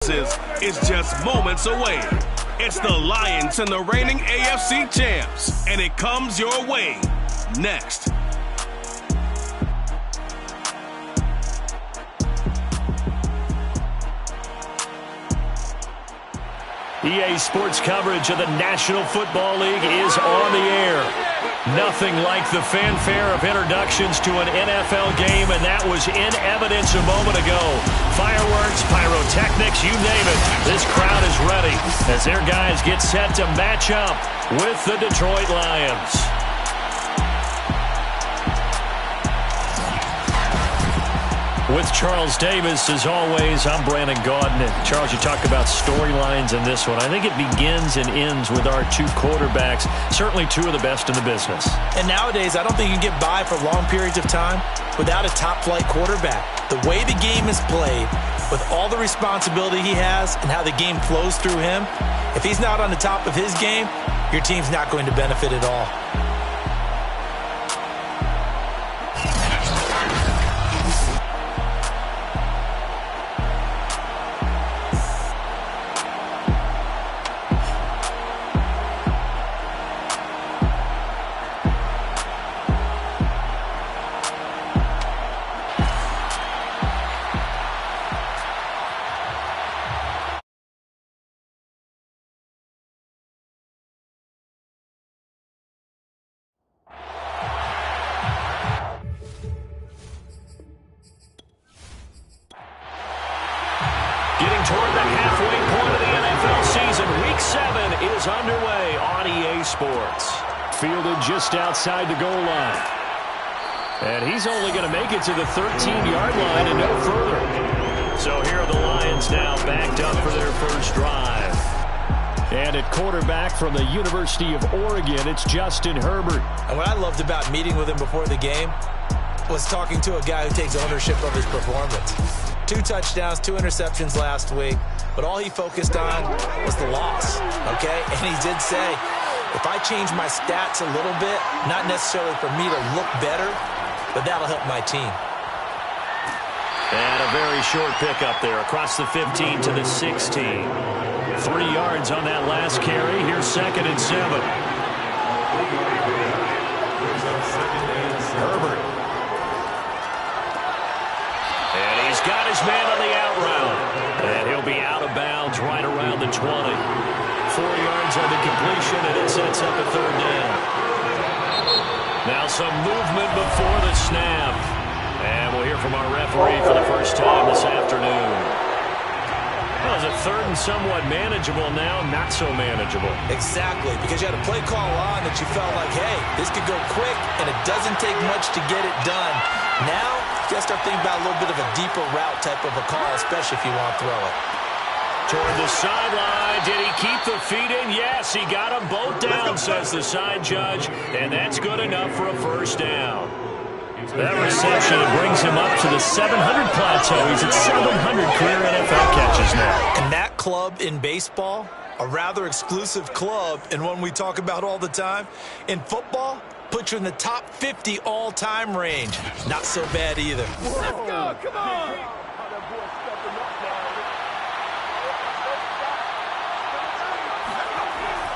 appearances is just moments away. It's the Lions and the reigning AFC champs, and it comes your way next. EA Sports coverage of the National Football League is on the air. Nothing like the fanfare of introductions to an NFL game, and that was in evidence a moment ago. Fireworks, pyrotechnics, you name it. This crowd is ready as their guys get set to match up with the Detroit Lions. With Charles Davis, as always, I'm Brandon Gaudin. And Charles, you talk about storylines in this one. I think it begins and ends with our two quarterbacks, certainly two of the best in the business. And nowadays, I don't think you can get by for long periods of time without a top-flight quarterback. The way the game is played, with all the responsibility he has and how the game flows through him, if he's not on the top of his game, your team's not going to benefit at all. Getting toward the halfway point of the NFL season, Week 7 is underway on EA Sports. Fielded just outside the goal line. And he's only going to make it to the 13-yard line and no further. So here are the Lions now backed up for their first drive. And at quarterback from the University of Oregon, it's Justin Herbert. And what I loved about meeting with him before the game was talking to a guy who takes ownership of his performance. 2 touchdowns, 2 interceptions last week, but all he focused on was the loss, okay? And he did say, if I change my stats a little bit, not necessarily for me to look better, but that'll help my team. And a very short pickup there across the 15 to the 16. 3 yards on that last carry. Here's 2nd and 7. Herbert. And he's got his man on the out route. And he'll be out of bounds right around the 20. 4 yards on the completion, and it sets up a 3rd down. Now some movement before the snap. And we'll hear from our referee for the first time this afternoon. Well, is it 3rd and somewhat manageable now? Not so manageable. Exactly, because you had a play call on that you felt like, hey, this could go quick, and it doesn't take much to get it done. Now, you got to start thinking about a little bit of a deeper route type of a call, especially if you want to throw it. Toward the sideline, did he keep the feet in? Yes, he got them both down, says the side judge, and that's good enough for a first down. That reception brings him up to the 700 plateau. He's at 700 career NFL catches now. And that club in baseball, a rather exclusive club, and one we talk about all the time. In football, puts you in the top 50 all-time range. Not so bad either. Let's go, come on!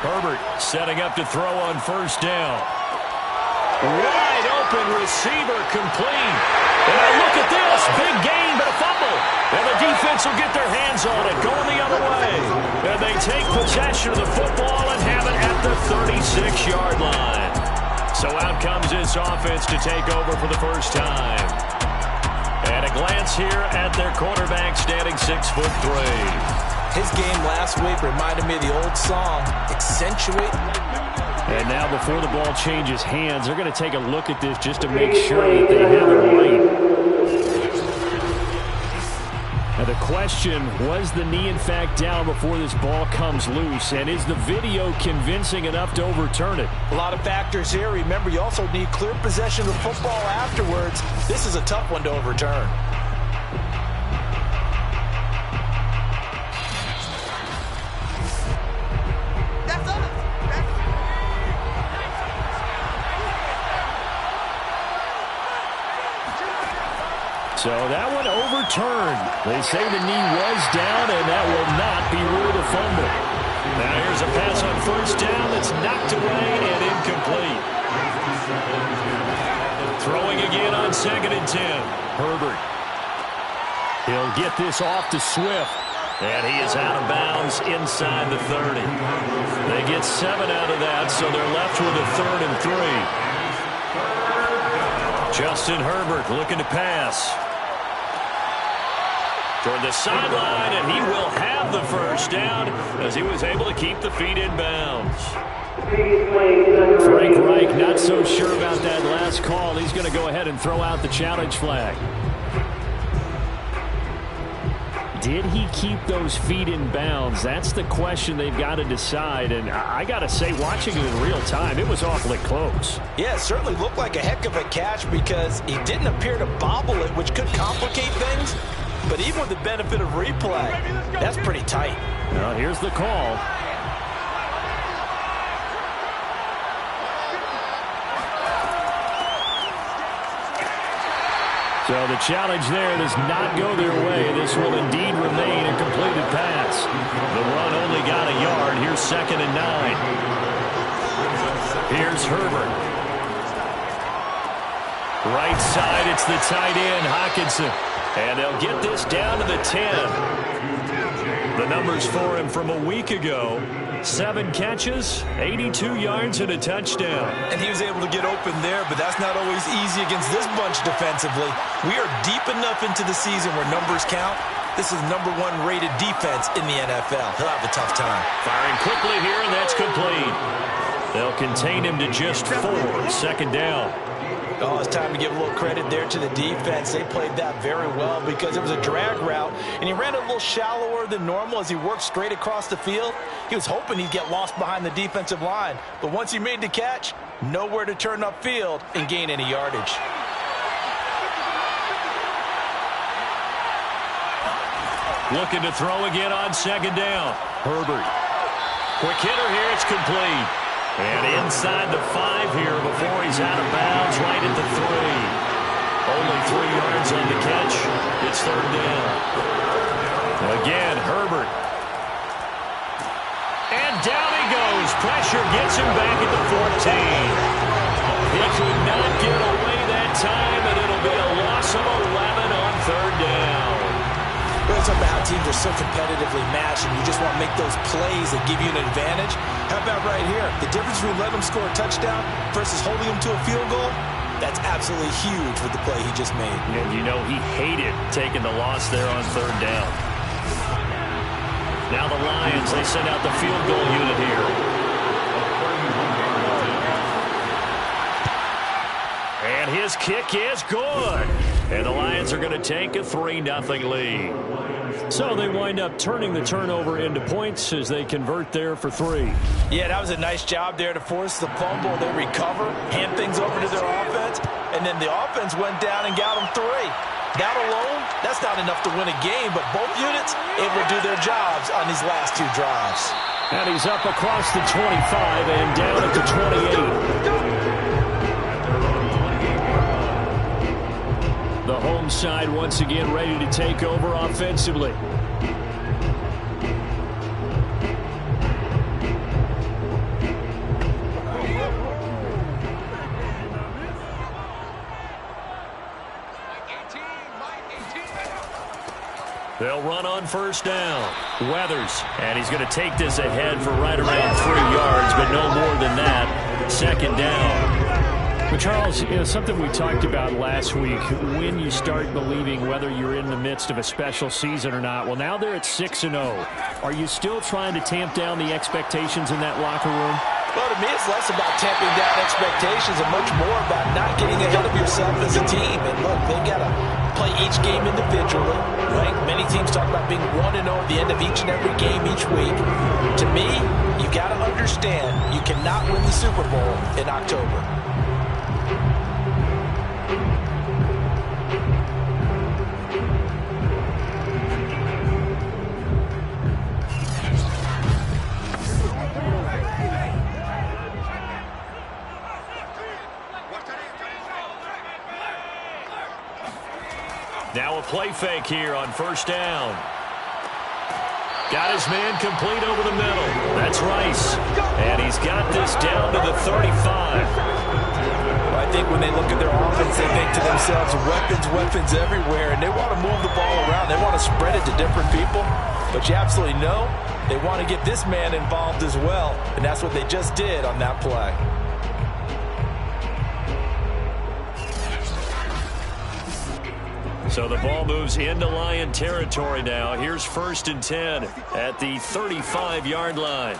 Herbert setting up to throw on first down. Wide open receiver complete. And now look at this. Big gain, but a fumble. And the defense will get their hands on it, going the other way. And they take possession of the football and have it at the 36-yard line. So out comes this offense to take over for the first time. And a glance here at their quarterback standing 6'3". His game last week reminded me of the old song, Accentuate. And now before the ball changes hands, they're going to take a look at this just to make sure that they have it right. Now the question, was the knee in fact down before this ball comes loose? And is the video convincing enough to overturn it? A lot of factors here. Remember, you also need clear possession of the football afterwards. This is a tough one to overturn. So that one overturned. They say the knee was down, and that will not be ruled a fumble. Now here's a pass on first down that's knocked away and incomplete. Throwing again on 2nd and 10. Herbert. He'll get this off to Swift. And he is out of bounds inside the 30. They get 7 out of that, so they're left with a 3rd and 3. Justin Herbert looking to pass. Toward the sideline, and he will have the first down as he was able to keep the feet in bounds. Frank Reich not so sure about that last call. He's going to go ahead and throw out the challenge flag. Did he keep those feet in bounds? That's the question they've got to decide. And I got to say, watching it in real time, it was awfully close. Yeah, it certainly looked like a heck of a catch because he didn't appear to bobble it, which could complicate things. But even with the benefit of replay, that's pretty tight. Well, here's the call. So the challenge there does not go their way. This will indeed remain a completed pass. The run only got a yard. Here's 2nd and 9. Here's Herbert. Right side, it's the tight end, Hockenson. And they'll get this down to the 10. The numbers for him from a week ago. 7 catches, 82 yards, and a touchdown. And he was able to get open there, but that's not always easy against this bunch defensively. We are deep enough into the season where numbers count. This is #1 rated defense in the NFL. He'll have a tough time. Firing quickly here, and that's complete. They'll contain him to just 4. 2nd down. Oh, it's time to give a little credit there to the defense. They played that very well because it was a drag route, and he ran a little shallower than normal as he worked straight across the field. He was hoping he'd get lost behind the defensive line, but once he made the catch, nowhere to turn upfield and gain any yardage. Looking to throw again on 2nd down. Herbert. Quick hitter here, it's complete. And inside the 5 here before he's out of bounds, right at the 3. Only 3 yards on the catch. It's 3rd down. Again, Herbert. And down he goes. Pressure gets him back at the 14. He could not get away that time, and it'll be a loss of 11 on 3rd down. We're talking about how teams are so competitively matched, and you just want to make those plays that give you an advantage. How about right here? The difference between letting them score a touchdown versus holding them to a field goal, that's absolutely huge with the play he just made. And you know he hated taking the loss there on 3rd down. Now the Lions, they send out the field goal unit here. And his kick is good. And the Lions are going to take a 3-0 lead. So they wind up turning the turnover into points as they convert there for 3. Yeah, that was a nice job there to force the fumble. They recover, hand things over to their offense, and then the offense went down and got them 3. That alone, that's not enough to win a game, but both units able to do their jobs on these last 2 drives. And he's up across the 25 and down at the 28. The home side once again ready to take over offensively. They'll run on first down. Weathers, and he's going to take this ahead for right around 3 yards, but no more than that. 2nd down. But Charles, you know, something we talked about last week, when you start believing whether you're in the midst of a special season or not. Well, now they're at 6-0. Are you still trying to tamp down the expectations in that locker room? Well, to me, it's less about tamping down expectations and much more about not getting ahead of yourself as a team. And look, they've got to play each game individually, right? Many teams talk about being 1-0 at the end of each and every game each week. To me, you got to understand you cannot win the Super Bowl in October. play fake here on first down. Got his man complete over the middle. That's Rice. And he's got this down to the 35. Well, I think when they look at their offense, they think to themselves, weapons everywhere, and they want to move the ball around. They want to spread it to different people. But you absolutely know they want to get this man involved as well, and that's what they just did on that play. So the ball moves into Lion territory now. Here's 1st and 10 at the 35-yard line.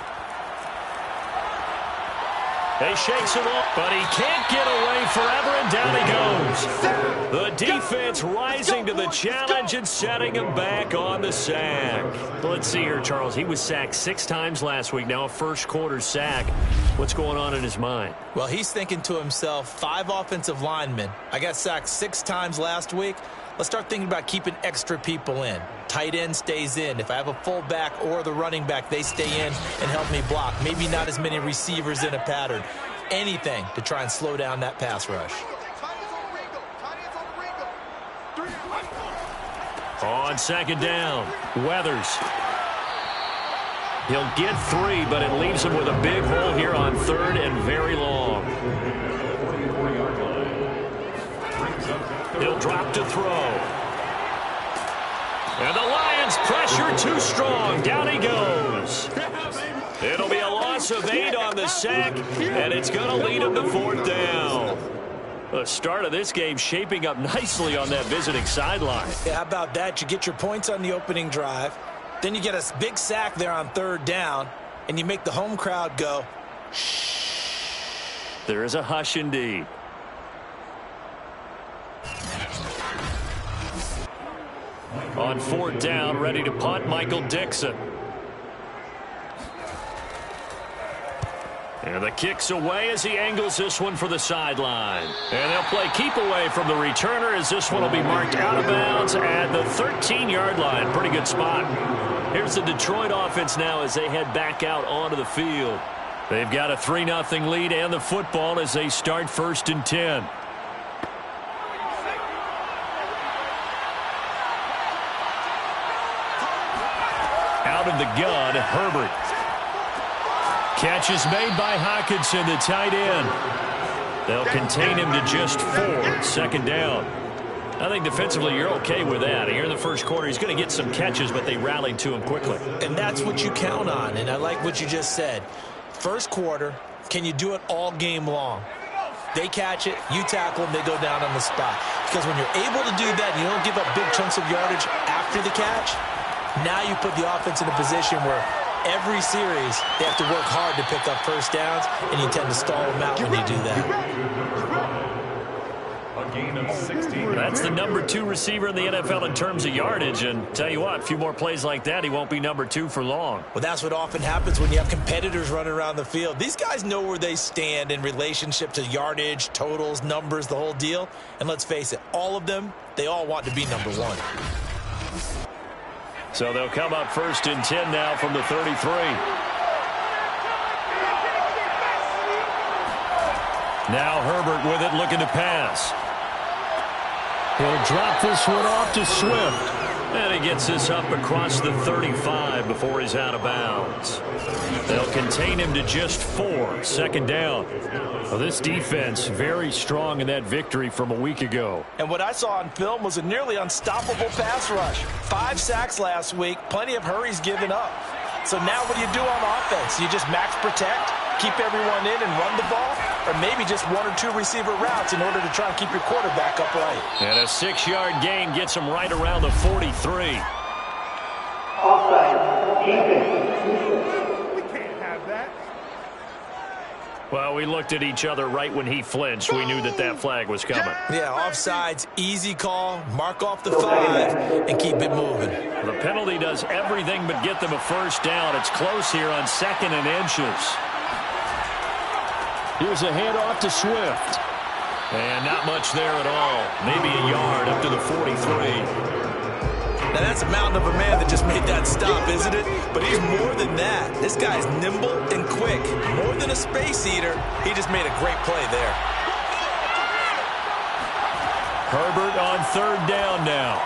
He shakes him off, but he can't get away forever, and down he goes. The defense rising to the challenge and setting him back on the sack. Let's see here, Charles. He was sacked 6 times last week. Now a first-quarter sack. What's going on in his mind? Well, he's thinking to himself, 5 offensive linemen. I got sacked 6 times last week. Let's start thinking about keeping extra people in. Tight end stays in. If I have a fullback or the running back, they stay in and help me block. Maybe not as many receivers in a pattern. Anything to try and slow down that pass rush. On 2nd down, Weathers. He'll get 3, but it leaves him with a big hole here on 3rd and very long. He'll drop to throw. And the Lions pressure too strong. Down he goes. It'll be a loss of 8 on the sack, and it's going to lead him to 4th down. The start of this game shaping up nicely on that visiting sideline. Yeah, how about that? You get your points on the opening drive. Then you get a big sack there on 3rd down, and you make the home crowd go, shh. There is a hush indeed. On 4th down, ready to punt, Michael Dixon. And the kick's away as he angles this one for the sideline. And they'll play keep away from the returner as this one will be marked out of bounds at the 13-yard line. Pretty good spot. Here's the Detroit offense now as they head back out onto the field. They've got a 3-0 lead and the football as they start 1st and 10. Out of the gun, Herbert. Catch is made by Hockenson, the tight end. They'll contain him to just 4. 2nd down. I think defensively you're okay with that. Here in the first quarter, he's going to get some catches, but they rallied to him quickly. And that's what you count on, and I like what you just said. First quarter, can you do it all game long? They catch it, you tackle them, they go down on the spot. Because when you're able to do that, you don't give up big chunks of yardage after the catch, now you put the offense in a position where every series they have to work hard to pick up first downs, and you tend to stall them out when you do that. A gain of 16. That's the number 2 receiver in the NFL in terms of yardage, and tell you what, a few more plays like that, he won't be number 2 for long. Well, that's what often happens when you have competitors running around the field. These guys know where they stand in relationship to yardage, totals, numbers, the whole deal. And let's face it, all of them, they all want to be number 1. So they'll come up 1st and 10 now from the 33. Now Herbert with it, looking to pass. He'll drop this one off to Swift. And he gets this up across the 35 before he's out of bounds. They'll contain him to just 4. 2nd down. Well, this defense very strong in that victory from a week ago. And what I saw on film was a nearly unstoppable pass rush. 5 sacks last week, plenty of hurries given up. So now what do you do on offense? You just max protect, keep everyone in and run the ball, or maybe just 1 or 2 receiver routes in order to try and keep your quarterback upright. And a 6-yard gain gets him right around the 43. Offside. We can't have that. Well, we looked at each other right when he flinched. We knew that that flag was coming. Yeah, offsides, easy call, mark off the 5, and keep it moving. The penalty does everything but get them a first down. It's close here on 2nd and inches. Here's a handoff to Swift. And not much there at all. Maybe a yard up to the 43. Now, that's a mountain of a man that just made that stop, isn't it? But he's more than that. This guy's nimble and quick. More than a space eater, he just made a great play there. Herbert on 3rd down now.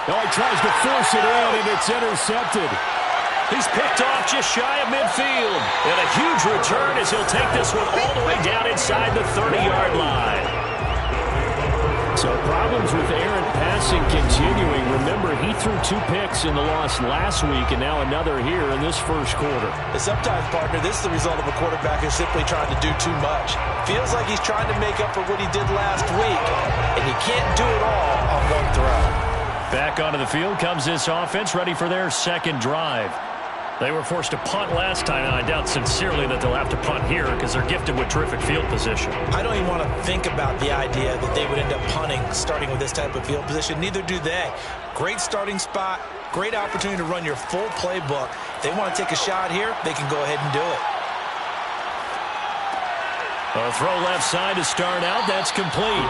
Oh, he tries to force it in, and it's intercepted. He's picked off just shy of midfield. And a huge return as he'll take this one all the way down inside the 30-yard line. So problems with errant passing continuing. Remember, he threw 2 picks in the loss last week and now another here in this first quarter. And sometimes, partner, this is the result of a quarterback who's simply trying to do too much. Feels like he's trying to make up for what he did last week, and he can't do it all on one throw. Back onto the field comes this offense, ready for their second drive. They were forced to punt last time, and I doubt sincerely that they'll have to punt here because they're gifted with terrific field position. I don't even want to think about the idea that they would end up punting starting with this type of field position. Neither do they. Great starting spot, great opportunity to run your full playbook. If they want to take a shot here, they can go ahead and do it. A throw left side to start out. That's complete.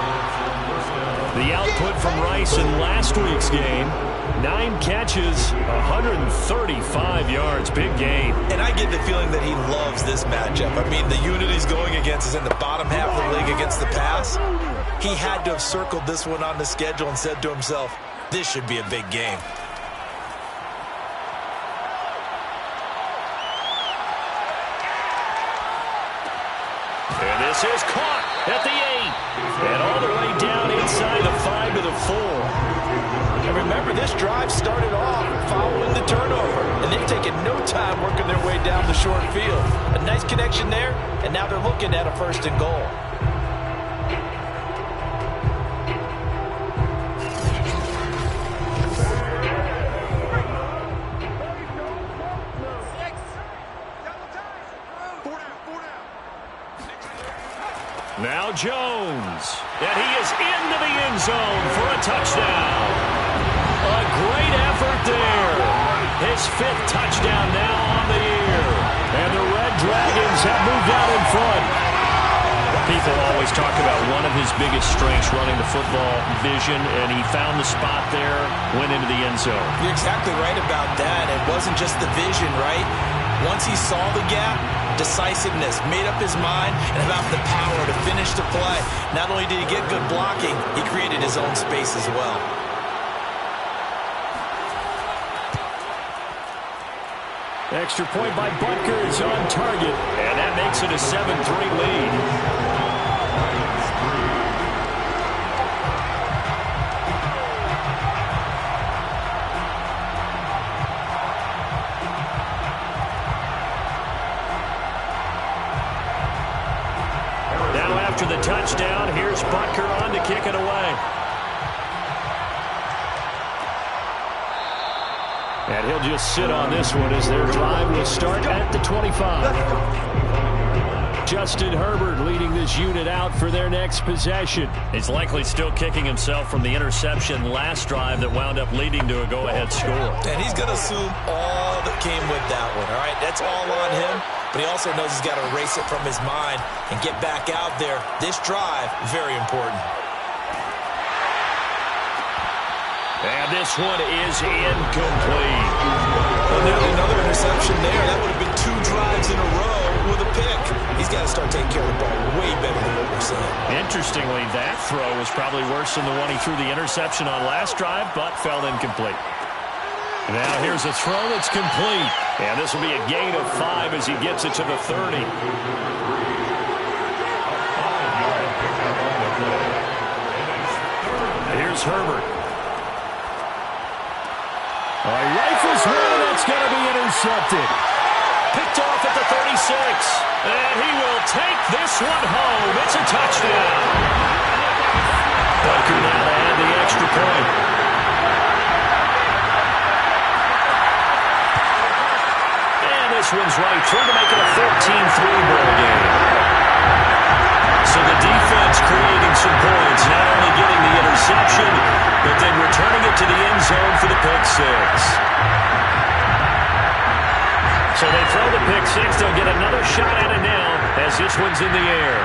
The output from Rice in last week's game, 9 catches, 135 yards. Big game. And I get the feeling that he loves this matchup. I mean, the unit he's going against is in the bottom half of the league against the pass. He had to have circled this one on the schedule and said to himself, this should be a big game. And this is caught at the 8. And all the way down inside the 5 to the 4. And remember, this drive started off following the turnover. And they've taken no time working their way down the short field. A nice connection there, and now they're looking at a 1st and goal. Now Jones, and he is into the end zone for a touchdown. A great effort there. His 5th touchdown now on the year. And the Red Dragons have moved out in front. People always talk about one of his biggest strengths running the football, vision, and he found the spot there, went into the end zone. You're exactly right about that. It wasn't just the vision, right? Once he saw the gap, decisiveness, made up his mind, and about the power to finish the play. Not only did he get good blocking, he created his own space as well. Extra point by Butker is on target, and that makes it a 7-3 lead. After the touchdown, here's Butker on to kick it away. And he'll just sit on this one as their drive will start at the 25. Justin Herbert leading this unit out for their next possession. He's likely still kicking himself from the interception last drive that wound up leading to a go-ahead score. And he's going to assume all that came with that one, all right? That's all on him. But he also knows he's got to erase it from his mind and get back out there. This drive, very important. And this one is incomplete. Well, there's another interception there. That would have been 2 drives in a row with a pick. He's got to start taking care of the ball way better than what we're seeing. Interestingly, that throw was probably worse than the one he threw the interception on last drive, but fell incomplete. Now here's a throw that's complete. And this will be a gain of 5 as he gets it to the 30. Here's Herbert. Rifles one, that's going to be intercepted. Picked off at the 36. And he will take this one home. It's a touchdown. Butker now to add the extra point. This one's right through to make it a 14-3 ball game. So the defense creating some points, not only getting the interception, but then returning it to the end zone for the pick 6. So they throw the pick 6. They'll get another shot at it now as this one's in the air.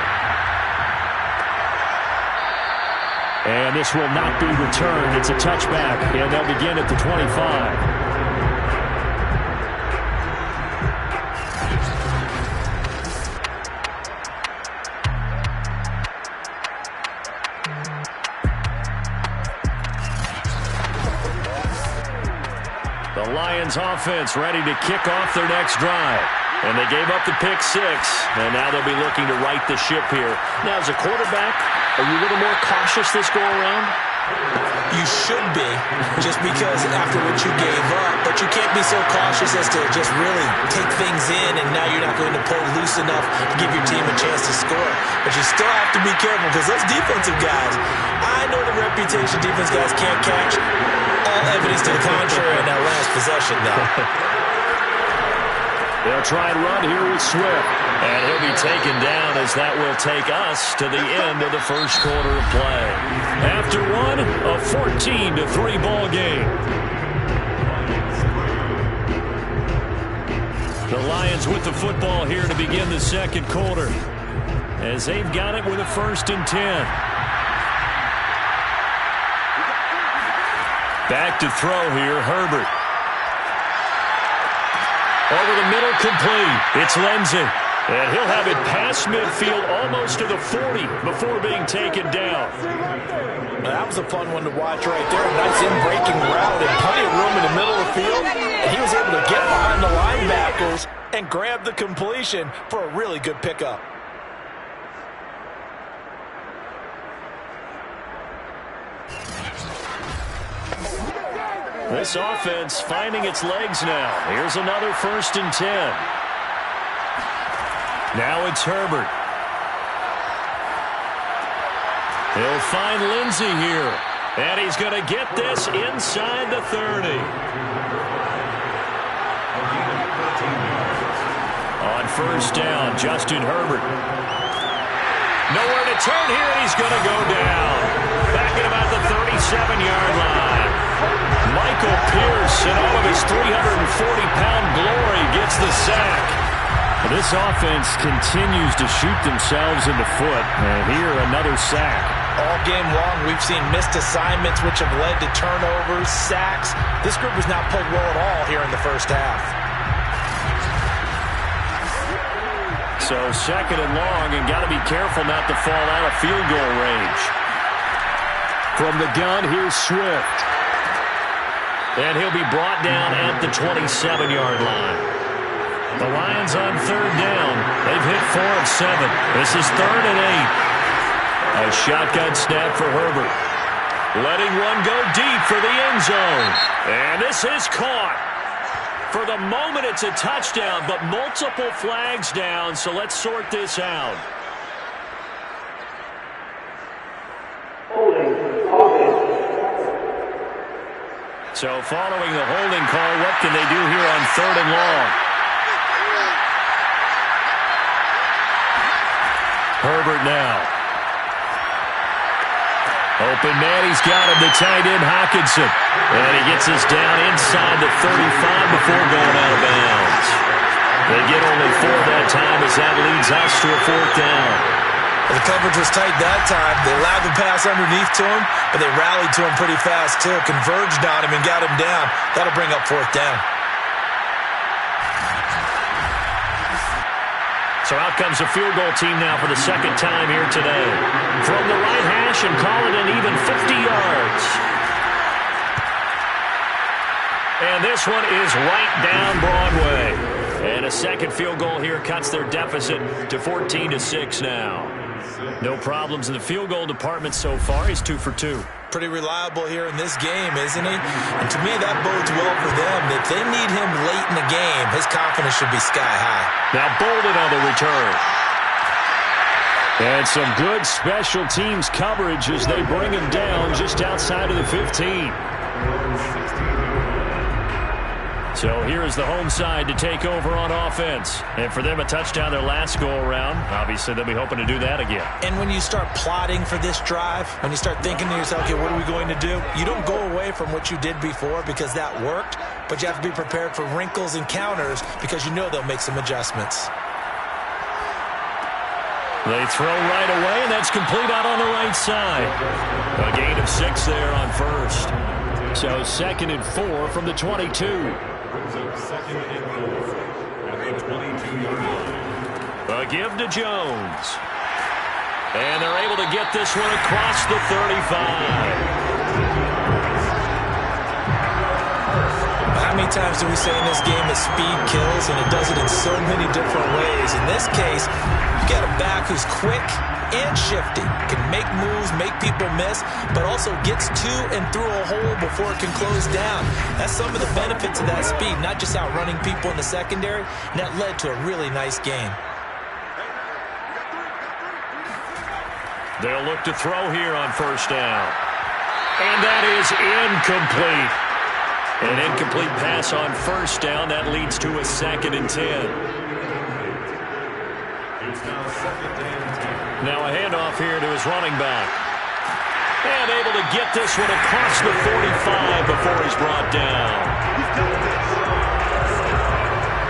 And this will not be returned. It's a touchback, and they'll begin at the 25. Lions offense ready to kick off their next drive. And they gave up the pick 6, and now they'll be looking to right the ship here. Now, as a quarterback, are you a little more cautious this go-around? You should be, just because after what you gave up. But you can't be so cautious as to just really take things in, and now you're not going to pull loose enough to give your team a chance to score. But you still have to be careful, because those defensive guys, I know the reputation defense guys can't catch. All evidence to the contrary in that last possession, though. They'll try and run here with Swift. And he'll be taken down as that will take us to the end of the first quarter of play. After one, a 14-3 ball game. The Lions with the football here to begin the second quarter, as they've got it with a 1st and 10. Back to throw here, Herbert. Over the middle, complete. It's Lindsey. And he'll have it past midfield almost to the 40 before being taken down. That was a fun one to watch right there. A nice in-breaking route and plenty of room in the middle of the field. And he was able to get behind the linebackers and grab the completion for a really good pickup. This offense finding its legs now. Here's another 1st and 10. Now it's Herbert. He'll find Lindsey here. And he's going to get this inside the 30. On 1st down, Justin Herbert. Nowhere to turn here, and he's going to go down. Back at about the 37-yard line. Michael Pierce, in all of his 340-pound glory, gets the sack. This offense continues to shoot themselves in the foot. And here, another sack. All game long, we've seen missed assignments, which have led to turnovers, sacks. This group has not played well at all here in the first half. So 2nd and long, and got to be careful not to fall out of field goal range. From the gun, here's Swift. And he'll be brought down at the 27-yard line. The Lions on 3rd down. They've hit 4 of 7. This is 3rd and 8. A shotgun snap for Herbert. Letting one go deep for the end zone. And this is caught. For the moment, it's a touchdown, but multiple flags down, so let's sort this out. So following the holding call, what can they do here on 3rd and long? Herbert now. Open man, he's got him, the tight end, Hockenson. And he gets us down inside the 35 before going out of bounds. They get only 4 that time as that leads us to a 4th down. The coverage was tight that time. They allowed the pass underneath to him, but they rallied to him pretty fast, too. Converged on him and got him down. That'll bring up 4th down. So out comes the field goal team now for the 2nd time here today. From the right hash and call it an even 50 yards. And this one is right down Broadway. And a 2nd field goal here cuts their deficit to 14-6 now. No problems in the field goal department so far. He's 2 for 2. Pretty reliable here in this game, isn't he? And to me, that bodes well for them. If they need him late in the game, his confidence should be sky high. Now Bolden on the return. And some good special teams coverage as they bring him down just outside of the 15. So here's the home side to take over on offense. And for them, a touchdown their last go-around. Obviously, they'll be hoping to do that again. And when you start plotting for this drive, when you start thinking to yourself, okay, what are we going to do? You don't go away from what you did before because that worked, but you have to be prepared for wrinkles and counters because you know they'll make some adjustments. They throw right away, and that's complete out on the right side. A gain of 6 there on 1st. So 2nd and 4 from the 22. A give to Jones. And they're able to get this one across the 35. How How many times do we say in this game that speed kills, and it does it in so many different ways? In this case, you got a back who's quick and shifty, can make moves, make people miss, but also gets to and through a hole before it can close down. That's some of the benefits of that speed, not just outrunning people in the secondary, and that led to a really nice game. They'll look to throw here on first down. And that is incomplete. An incomplete pass on first down. That leads to a 2nd and 10. Now a handoff here to his running back. And able to get this one across the 45 before he's brought down.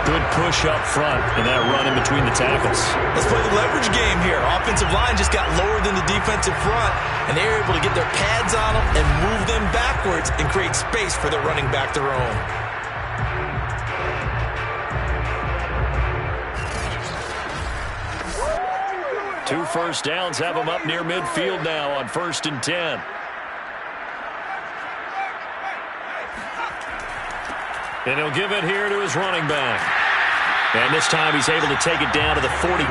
Good push up front in that run in between the tackles. Let's play the leverage game here. Offensive line just got lower than the defensive front, and they were able to get their pads on them and move them backwards and create space for their running back to roam. Two first downs have him up near midfield now on 1st and 10. And he'll give it here to his running back. And this time he's able to take it down to the 42.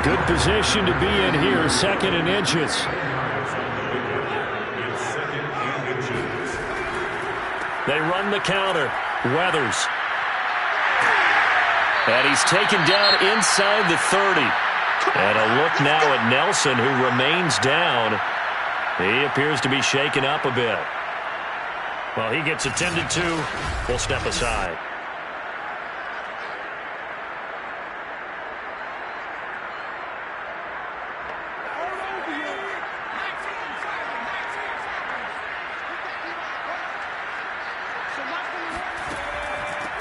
Good position to be in here, 2nd and inches. They run the counter. Weathers. And he's taken down inside the 30. And a look now at Nelson, who remains down. He appears to be shaken up a bit. Well, he gets attended to. We'll step aside.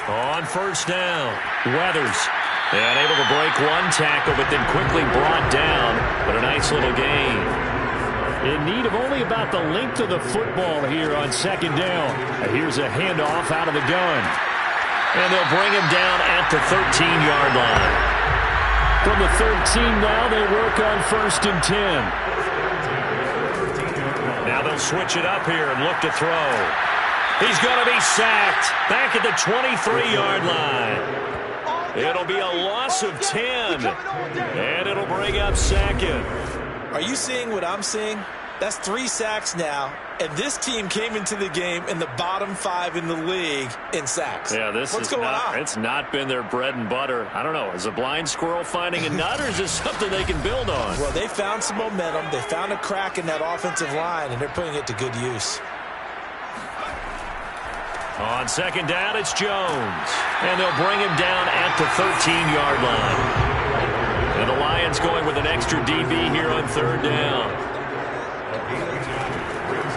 On first down, Weathers. And able to break one tackle, but then quickly brought down. But a nice little gain. In need of only about the length of the football here on 2nd down. Here's a handoff out of the gun. And they'll bring him down at the 13-yard line. From the 13 now, they work on 1st and 10. Now they'll switch it up here and look to throw. He's going to be sacked back at the 23-yard line. It'll be a loss of 10. And it'll bring up 2nd. Are you seeing what I'm seeing? That's 3 sacks now, and this team came into the game in the bottom 5 in the league in sacks. Yeah, what's going on? It's not been their bread and butter. I don't know. Is a blind squirrel finding a nut, or is this something they can build on? Well, they found some momentum. They found a crack in that offensive line, and they're putting it to good use. On 2nd down, it's Jones. And they'll bring him down at the 13-yard line. And the Lions going with an extra DB here on 3rd down.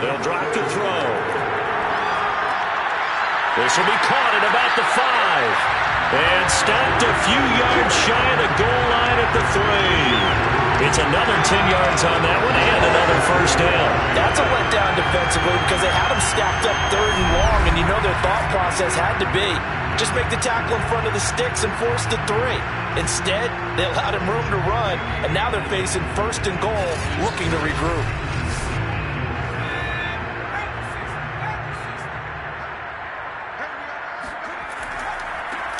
They'll drop to throw. This will be caught at about the 5. And stopped a few yards shy of the goal line at the 3. It's another 10 yards on that one and another first down. That's a letdown defensively because they had them stacked up 3rd and long, and you know their thought process had to be just make the tackle in front of the sticks and force the 3. Instead, they allowed him room to run, and now they're facing 1st and goal, looking to regroup.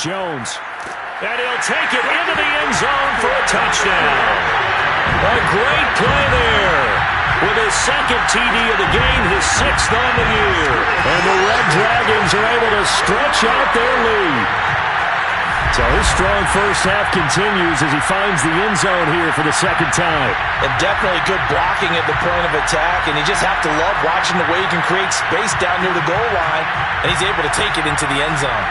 Jones. And he'll take it into the end zone for a touchdown. A great play there. With his 2nd TD of the game, his 6th on the year. And the Red Dragons are able to stretch out their lead. So his strong first half continues as he finds the end zone here for the 2nd time. And definitely good blocking at the point of attack, and you just have to love watching the way he can create space down near the goal line, and he's able to take it into the end zone.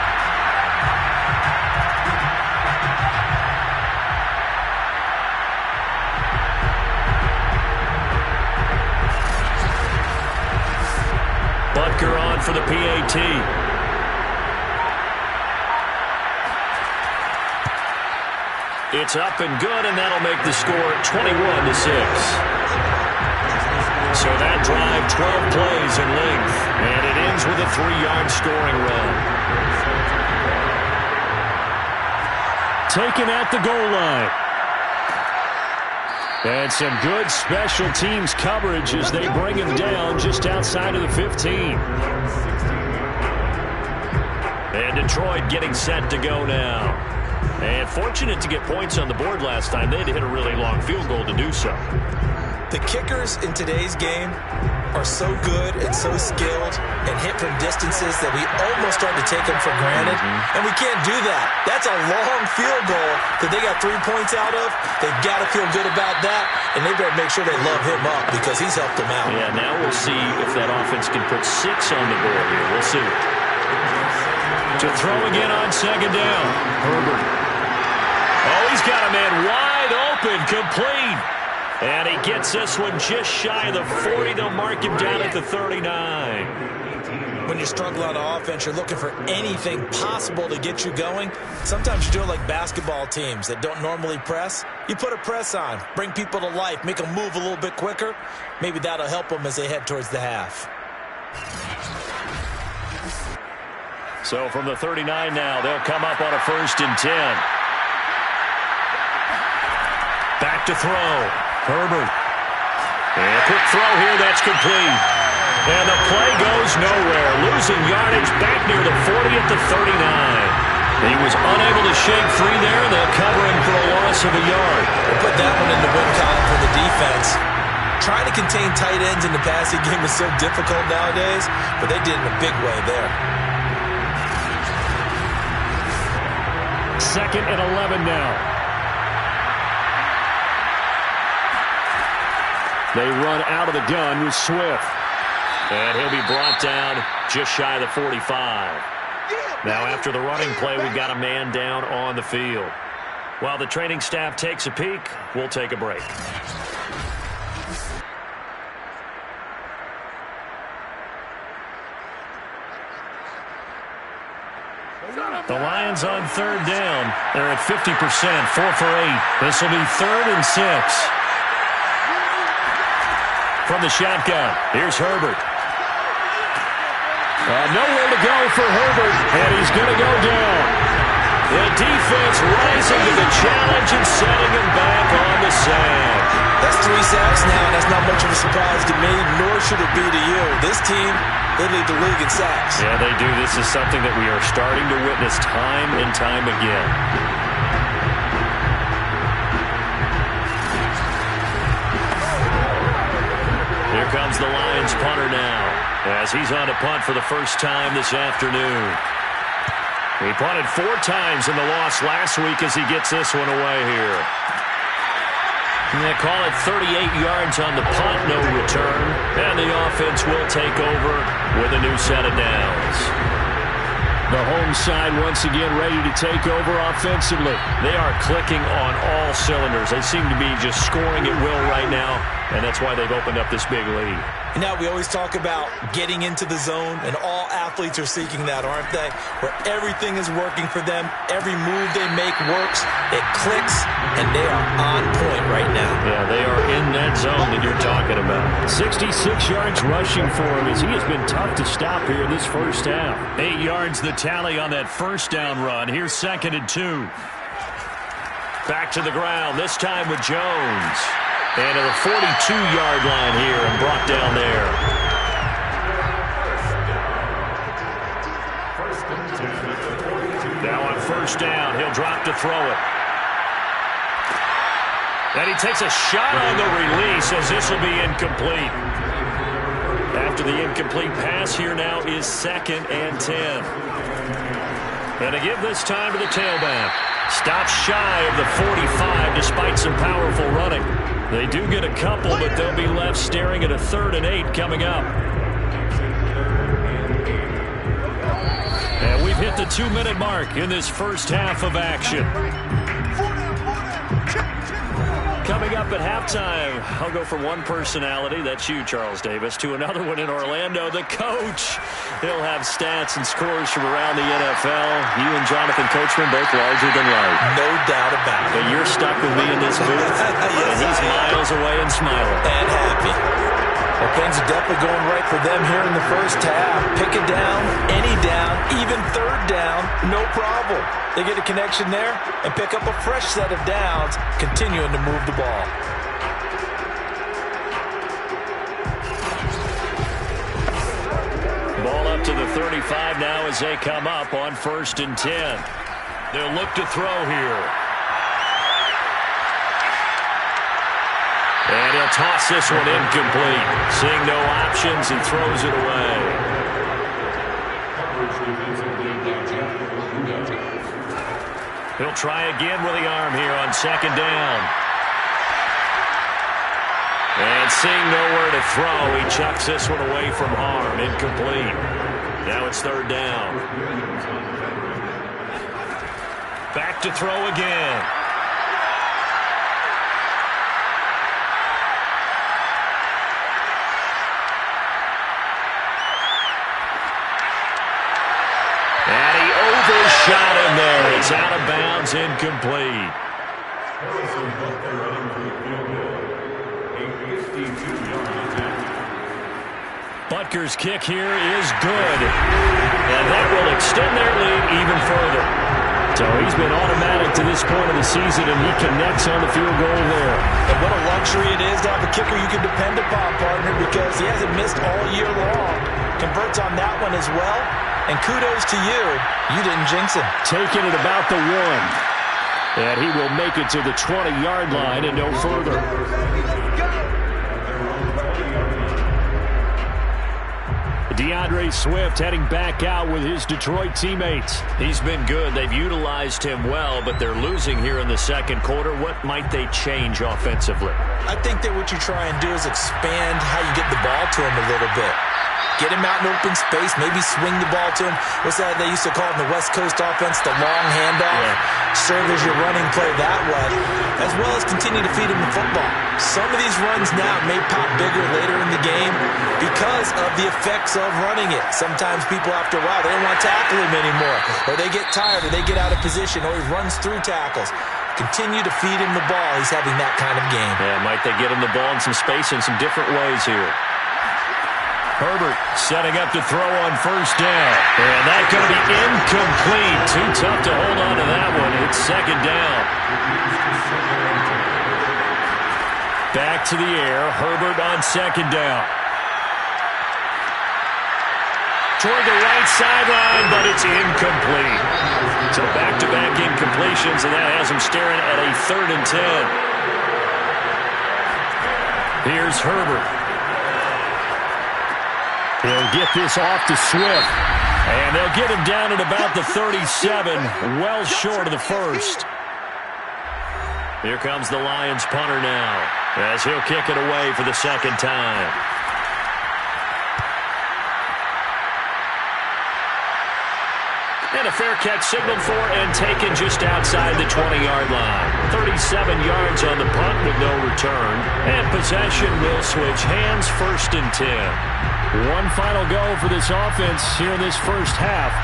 Butker on for the PAT. It's up and good, and that'll make the score 21-6. So that drive, 12 plays in length, and it ends with a 3-yard scoring run. Taken at the goal line. And some good special teams coverage as they bring him down just outside of the 15. And Detroit getting set to go now. And fortunate to get points on the board last time. They had to hit a really long field goal to do so. The kickers in today's game are so good and so skilled and hit from distances that we almost start to take them for granted. And we can't do that. That's a long field goal that they got 3 points out of. They've got to feel good about that, and they better make sure they love him up because he's helped them out. Yeah, now we'll see if that offense can put 6 on the board here. We'll see. To throw again on second down. Herbert. Oh, he's got a man wide open, complete. And he gets this one just shy of the 40. They'll mark him down at the 39. When you struggle on offense, you're looking for anything possible to get you going. Sometimes you do it like basketball teams that don't normally press. You put a press on, bring people to life, make them move a little bit quicker. Maybe that'll help them as they head towards the half. So from the 39 now, they'll come up on a 1st and 10. Back to throw. Herbert. And a quick throw here, that's complete. And the play goes nowhere. Losing yardage back near the 40 at the 39. He was unable to shake free there. They'll cover him for a loss of a yard. We'll put that one in the win column for the defense. Trying to contain tight ends in the passing game is so difficult nowadays, but they did it in a big way there. 2nd and 11 now. They run out of the gun with Swift. And he'll be brought down just shy of the 45. Now after the running play, we've got a man down on the field. While the training staff takes a peek, we'll take a break. The Lions on 3rd down. They're at 50%, 4 for 8. This will be 3rd and 6. From the shotgun, here's Herbert. Nowhere to go for Herbert, and he's going to go down. The defense rising to the challenge and setting him back on the sack. That's 3 sacks now, and that's not much of a surprise to me, nor should it be to you. This team, they lead the league in sacks. Yeah, they do. This is something that we are starting to witness time and time again. Here comes the Lions punter now as he's on to punt for the first time this afternoon. He punted 4 times in the loss last week as he gets this one away here. And they call it 38 yards on the punt, no return. And the offense will take over with a new set of downs. The home side once again ready to take over offensively. They are clicking on all cylinders. They seem to be just scoring at will right now, and that's why they've opened up this big lead. And now we always talk about getting into the zone, and all athletes are seeking that, aren't they? Where everything is working for them, every move they make works, it clicks, and they are on point right now. Yeah, they are in that zone that you're talking about. 66 yards rushing for him as he has been tough to stop here this first half. 8 yards the tally on that first down run. Here's 2nd and 2. Back to the ground, this time with Jones. And to the 42-yard line here and brought down there. Now on 1st down, he'll drop to throw it. And he takes a shot on the release as this will be incomplete. After the incomplete pass, here now is 2nd and 10. And to give this time to the tailback. Stops shy of the 45 despite some powerful running. They do get a couple, but they'll be left staring at a 3rd and 8 coming up. And we've hit the 2-minute mark in this first half of action. Coming up at halftime, I'll go from one personality, that's you, Charles Davis, to another one in Orlando, the coach. He'll have stats and scores from around the NFL. You and Jonathan Coachman both larger than life. No doubt about it. But you're stuck with me in this booth, yes, and he's miles away and smiling. And happy. Well, things are definitely going right for them here in the first half. Pick it down, any down, even 3rd down, no problem. They get a connection there and pick up a fresh set of downs, continuing to move the ball. Ball up to the 35 now as they come up on 1st and 10. They'll look to throw here. And he'll toss this one incomplete. Seeing no options, he throws it away. He'll try again with the arm here on 2nd down. And seeing nowhere to throw, he chucks this one away from harm. Incomplete. Now it's 3rd down. Back to throw again. And he overshot him there. It's out of bounds, incomplete. Butker's kick here is good. And that will extend their lead even further. So he's been automatic to this point of the season, and he connects on the field goal there. And what a luxury it is to have a kicker you can depend upon, partner, because he hasn't missed all year long. Converts on that one as well. And kudos to you. You didn't jinx him. Taking it about the 1. And he will make it to the 20-yard line and no further. DeAndre Swift heading back out with his Detroit teammates. He's been good. They've utilized him well, but they're losing here in the 2nd quarter. What might they change offensively? I think that what you try and do is expand how you get the ball to him a little bit. Get him out in open space, maybe swing the ball to him. What's that they used to call in the West Coast offense, the long handoff? Yeah. Serve as your running play that way, as well as continue to feed him the football. Some of these runs now may pop bigger later in the game because of the effects of running it. Sometimes people, after a while, they don't want to tackle him anymore, or they get tired, or they get out of position, or he runs through tackles. Continue to feed him the ball. He's having that kind of game. Yeah, might they get him the ball in some space in some different ways here. Herbert setting up to throw on 1st down. And that's going to be incomplete. Too tough to hold on to that one. It's 2nd down. Back to the air. Herbert on 2nd down. Toward the right sideline, but it's incomplete. So back-to-back incompletions, and that has him staring at a 3rd and 10. Here's Herbert. He'll get this off to Swift. And they'll get him down at about the 37, well short of the 1st. Here comes the Lions punter now, as he'll kick it away for the 2nd time. And a fair catch signaled for and taken just outside the 20-yard line. 37 yards on the punt with no return. And possession will switch hands, 1st and 10. One final go for this offense here in this first half.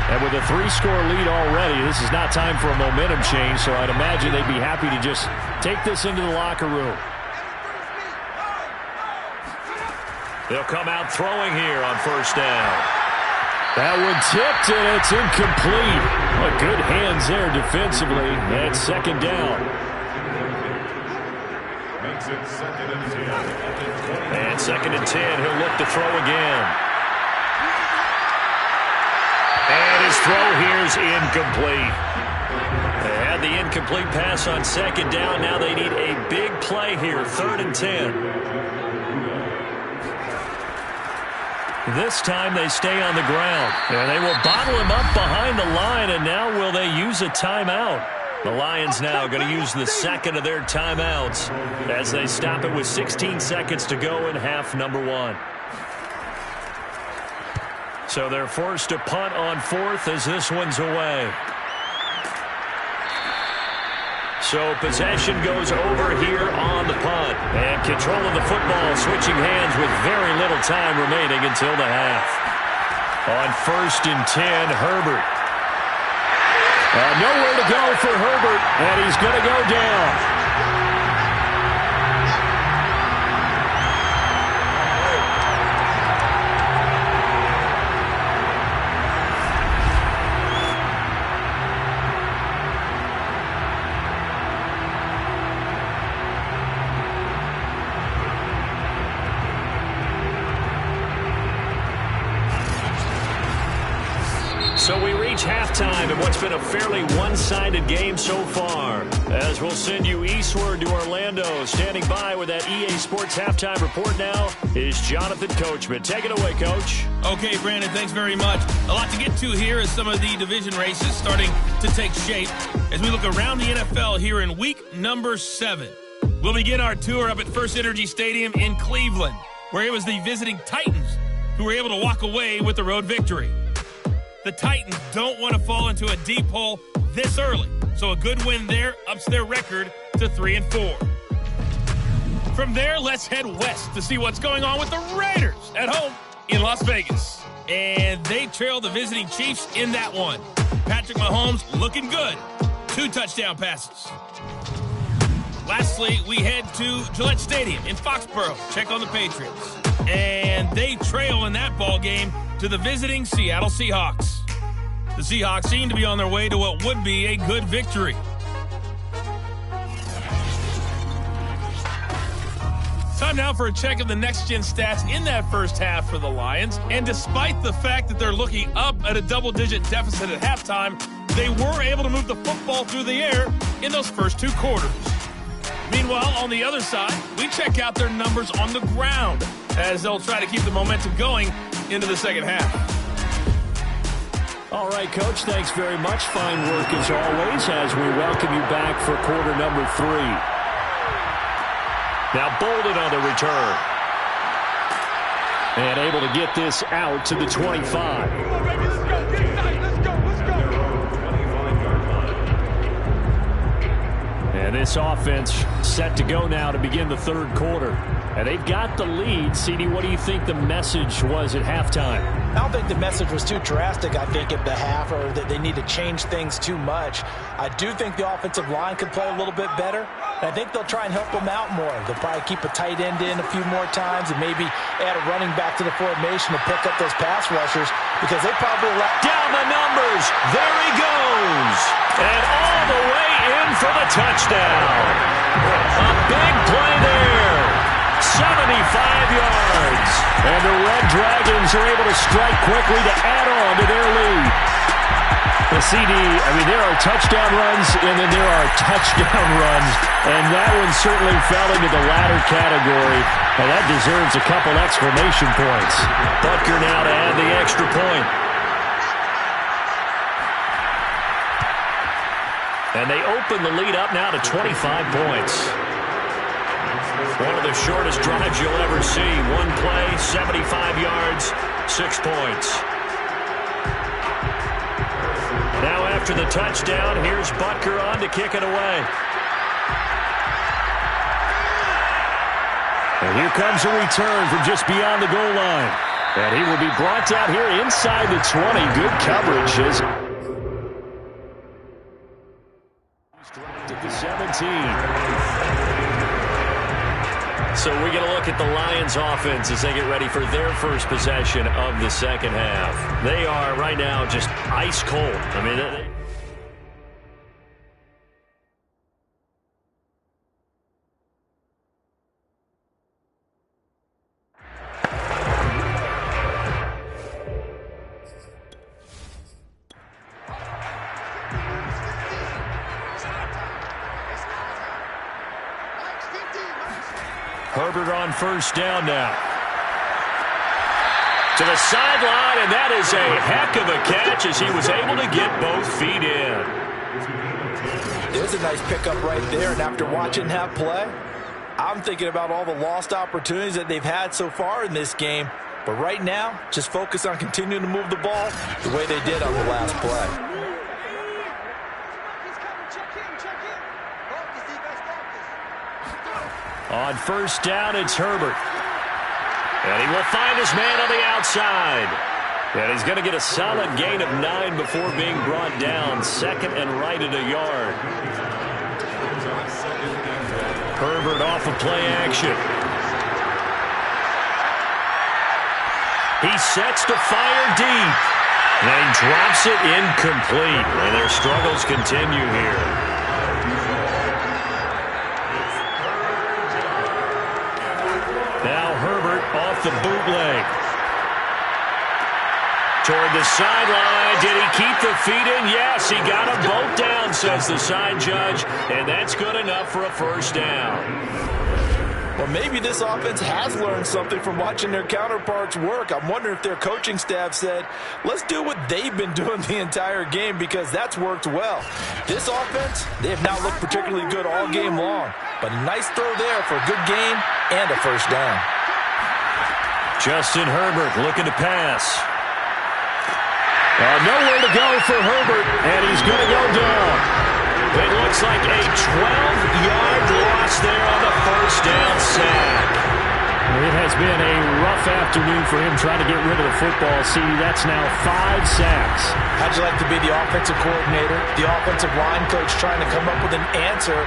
And with a 3-score lead already, this is not time for a momentum change, so I'd imagine they'd be happy to just take this into the locker room. They'll come out throwing here on 1st down. That one tipped, and it's incomplete. Oh, good hands there defensively. That's 2nd down. Makes it 2nd and 10. And 2nd and 10, he'll look to throw again. And his throw here's incomplete. They had the incomplete pass on 2nd down. Now they need a big play here, 3rd and 10. This time they stay on the ground. And they will bottle him up behind the line, and now will they use a timeout? The Lions now going to use the 2nd of their timeouts as they stop it with 16 seconds to go in half number 1. So they're forced to punt on 4th as this one's away. So possession goes over here on the punt. And control of the football switching hands with very little time remaining until the half. On 1st and 10, Herbert. Nowhere to go for Herbert, and he's going to go down. halftime in what's been a fairly one-sided game so far. As we'll send you eastward to Orlando. Standing by with that EA Sports halftime report now is Jonathan Coachman. Take it away, Coach. Okay, Brandon, thanks very much. A lot to get to here as some of the division races starting to take shape as we look around the NFL here in week number 7. We'll begin our tour up at First Energy Stadium in Cleveland, where it was the visiting Titans who were able to walk away with the road victory. The Titans don't want to fall into a deep hole this early, so a good win there ups their record to 3-4. From there, let's head west to see what's going on with the Raiders at home in Las Vegas. And they trail the visiting Chiefs in that one. Patrick Mahomes looking good. 2 touchdown passes. Lastly, we head to Gillette Stadium in Foxborough. Check on the Patriots. And they trail in that ball game to the visiting Seattle Seahawks. The Seahawks seem to be on their way to what would be a good victory. Time now for a check of the next-gen stats in that first half for the Lions. And despite the fact that they're looking up at a double-digit deficit at halftime, they were able to move the football through the air in those first 2 quarters. Meanwhile, on the other side, we check out their numbers on the ground as they'll try to keep the momentum going into the second half. All right, Coach, thanks very much. Fine work as always as we welcome you back for quarter number 3. Now Bolden on the return. And able to get this out to the 25. And this offense set to go now to begin the third quarter. And they've got the lead. CD, what do you think the message was at halftime? I don't think the message was too drastic, I think, at the half, or that they need to change things too much. I do think the offensive line could play a little bit better. And I think they'll try and help them out more. They'll probably keep a tight end in a few more times and maybe add a running back to the formation to pick up those pass rushers because they probably down the numbers. There he goes. And all the way in for the touchdown. A big play there. 75 yards. And the Red Dragons are able to strike quickly to add on to their lead. The CD, I mean, there are touchdown runs, and then there are touchdown runs, and that one certainly fell into the latter category, and that deserves a couple exclamation points. Butker now to add the extra point. And they open the lead up now to 25 points. One of the shortest drives you'll ever see. One play, 75 yards, 6 points. Now after the touchdown, here's Butker on to kick it away. And here comes a return from just beyond the goal line. And he will be brought down here inside the 20. Good coverage. He's dropped at the 17. So we're going to look at the Lions offense as they get ready for their first possession of the second half. They are right now just ice cold. I mean, Herbert on first down now. To the sideline, and that is a heck of a catch as he was able to get both feet in. There's a nice pickup right there, and after watching that play, I'm thinking about all the lost opportunities that they've had so far in this game. But right now, just focus on continuing to move the ball the way they did on the last play. On first down, it's Herbert. And he will find his man on the outside. And he's going to get a solid gain of 9 before being brought down. Second and right at a yard. Herbert off of play action. He sets to fire deep. And he drops it incomplete. And their struggles continue here. Now Herbert off the bootleg. Toward the sideline. Did he keep the feet in? Yes, he got them both down, says the side judge. And that's good enough for a first down. Well, maybe this offense has learned something from watching their counterparts work. I'm wondering if their coaching staff said, let's do what they've been doing the entire game, because that's worked well. This offense, they have not looked particularly good all game long. But a nice throw there for a good gain and a first down. Justin Herbert looking to pass. Nowhere to go for Herbert, and he's going to go down. It looks like a 12-yard loss there on the first down sack. It has been a rough afternoon for him trying to get rid of the football. See, that's now 5 sacks. How'd you like to be the offensive coordinator, the offensive line coach, trying to come up with an answer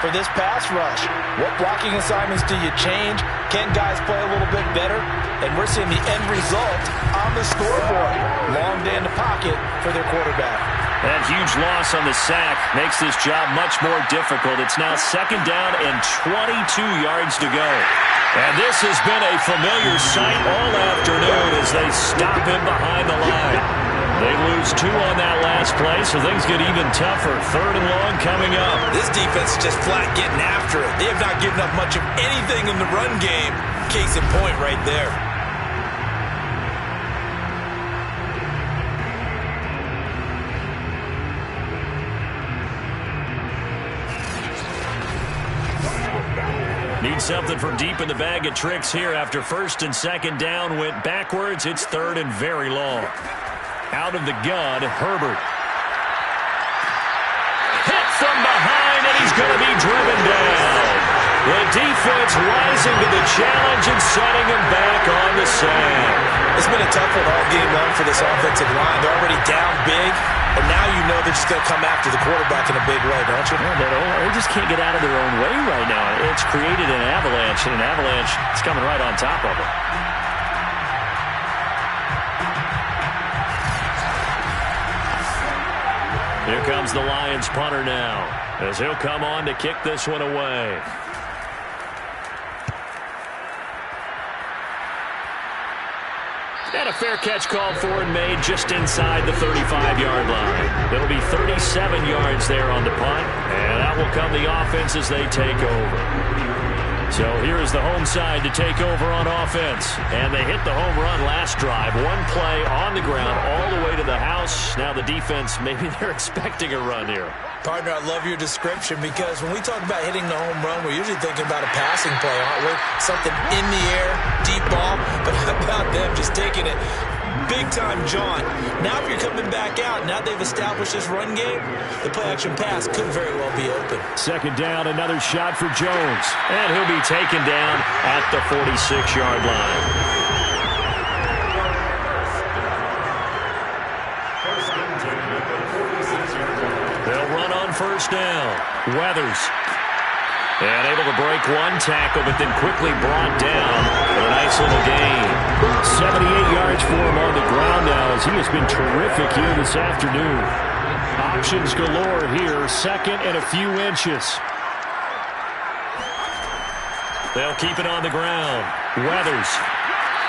for this pass rush? What blocking assignments do you change? Can guys play a little bit better? And we're seeing the end result on the scoreboard. Long day in the pocket for their quarterback. That huge loss on the sack makes this job much more difficult. It's now second down and 22 yards to go. And this has been a familiar sight all afternoon as they stop him behind the line. They lose 2 on that last play, so things get even tougher. Third and long coming up. This defense is just flat getting after it. They have not given up much of anything in the run game. Case in point right there. Need something from deep in the bag of tricks here after first and second down went backwards. It's third and very long. Out of the gun, Herbert. Hit from behind, and he's going to be driven down. The defense rising to the challenge and setting him back on the sack. It's been a tough one all game long for this offensive line. They're already down big, and now you know they're just going to come after the quarterback in a big way, don't you? Yeah, they just can't get out of their own way right now. It's created an avalanche, and an avalanche is coming right on top of it. Here comes the Lions punter now, as he'll come on to kick this one away. And a fair catch called for and made just inside the 35-yard line. It'll be 37 yards there on the punt, and that will come the offense as they take over. So here is the home side to take over on offense. And they hit the home run last drive. One play on the ground all the way to the house. Now the defense, maybe they're expecting a run here. Partner, I love your description, because when we talk about hitting the home run, we're usually thinking about a passing play, aren't we? Something in the air, deep ball. But how about them just taking it big-time jaunt? Now if you're coming back out, now they've established this run game, the play-action pass could very well be open. Second down, another shot for Jones. And he'll be taken down at the 46-yard line. They'll run on first down. Weathers. And able to break one tackle, but then quickly brought down for a nice little gain. 78 yards for him on the ground now, as he has been terrific here this afternoon. Options galore here, second and a few inches. They'll keep it on the ground. Weathers.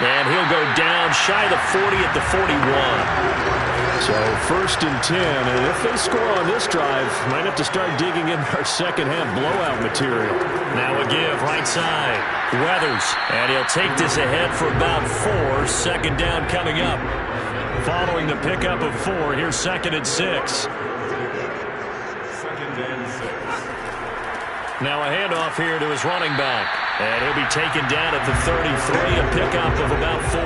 And he'll go down shy of the 40 at the 41. So first and 10, and if they score on this drive, might have to start digging in our second half blowout material. Now a give right side. Weathers, and he'll take this ahead for about 4. Second down coming up. Following the pickup of 4, here's second and 6. Now a handoff here to his running back. And he'll be taken down at the 33, a pickup of about 4.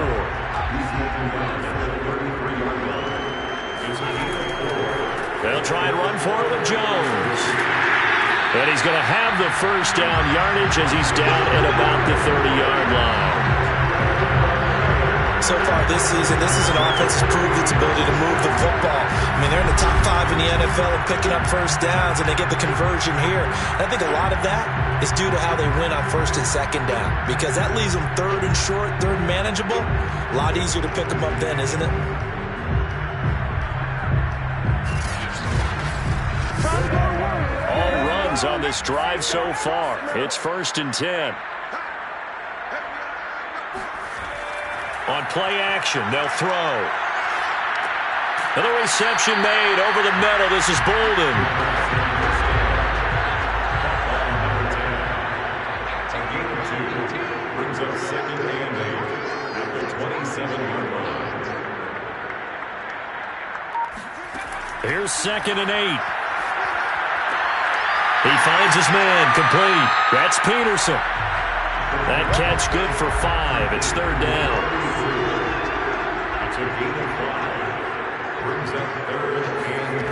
They'll try and run for it with Jones. And he's going to have the first down yardage as he's down at about the 30-yard line. So far this season, this is an offense that's proved its ability to move the football. I mean, they're in the top 5 in the NFL and picking up first downs, and they get the conversion here. And I think a lot of that is due to how they win on first and second down, because that leaves them third and short, third manageable. A lot easier to pick them up then, isn't it? All runs on this drive so far. It's first and 10. On play action, they'll throw. And the reception made over the middle. This is Bolden. Brings up second and 8 at the 27-yard line. Here's 2nd and 8. He finds his man, complete. That's Peterson. That catch good for 5. It's 3rd down. It's a gain of 5. Brings up 3rd and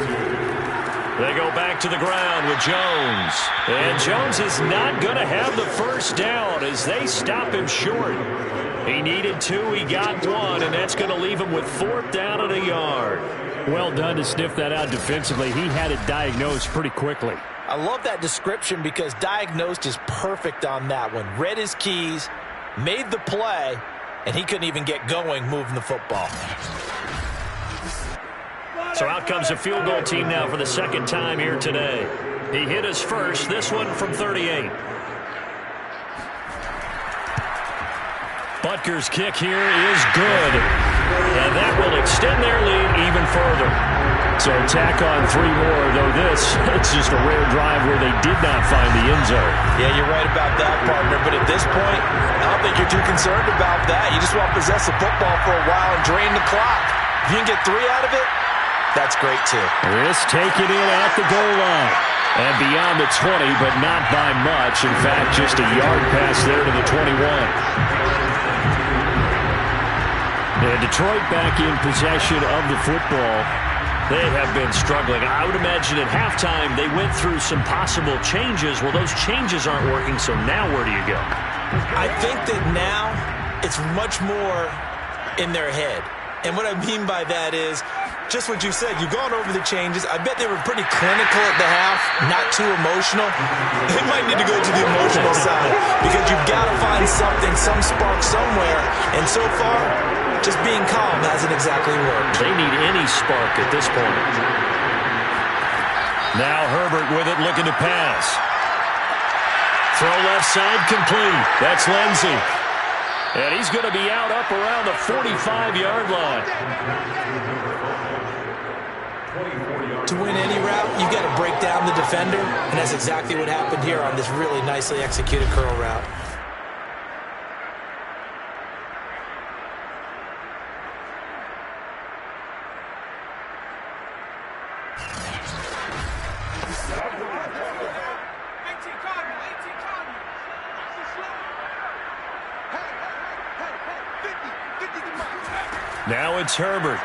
2. They go back to the ground with Jones. And Jones is not going to have the first down as they stop him short. He needed 2, he got 1, and that's going to leave him with 4th down and a yard. Well done to sniff that out defensively. He had it diagnosed pretty quickly. I love that description because diagnosed is perfect on that one. Read his keys, made the play, and he couldn't even get going moving the football. So out comes a field goal team now for the 2nd time here today. He hit his first, this one from 38. Butker's kick here is good. And that will extend their lead even further. So tack on 3 more, though it's just a rare drive where they did not find the end zone. Yeah, you're right about that, partner. But at this point, I don't think you're too concerned about that. You just want to possess the football for a while and drain the clock. If you can get 3 out of it, that's great too. This taken in at the goal line. And beyond the 20, but not by much. In fact, just a yard pass there to the 21. And Detroit back in possession of the football. They have been struggling. I would imagine at halftime they went through some possible changes. Well, those changes aren't working, so now where do you go? I think that now it's much more in their head. And what I mean by that is just what you said. You've gone over the changes. I bet they were pretty clinical at the half, not too emotional. They might need to go to the emotional side because you've got to find something, some spark somewhere. And so far, just being calm hasn't exactly worked. They need any spark at this point. Now Herbert with it, looking to pass. Throw left side, complete. That's Lindsey. And he's going to be out up around the 45-yard line. To win any route, you've got to break down the defender, and that's exactly what happened here on this really nicely executed curl route. Now it's Herbert.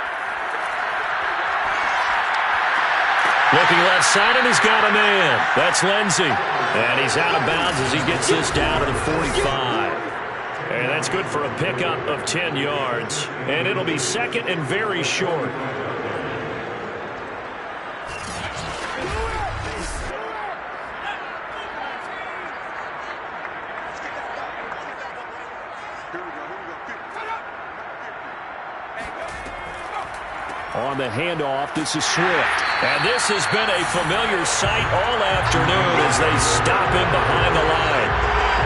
Looking left side, and he's got a man. That's Lindsey. And he's out of bounds as he gets this down to the 45. And that's good for a pickup of 10 yards. And it'll be 2nd and very short. On the handoff, this is Swift. And this has been a familiar sight all afternoon as they stop him behind the line.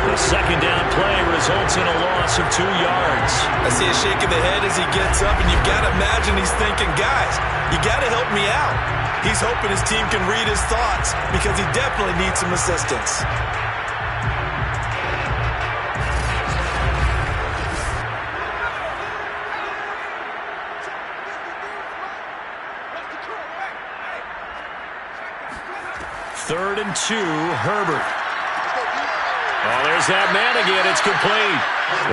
The 2nd down play results in a loss of 2 yards. I see a shake of the head as he gets up, and you've got to imagine he's thinking, guys, you got to help me out. He's hoping his team can read his thoughts because he definitely needs some assistance. Third and 2, Herbert. Oh, there's that man again. It's complete.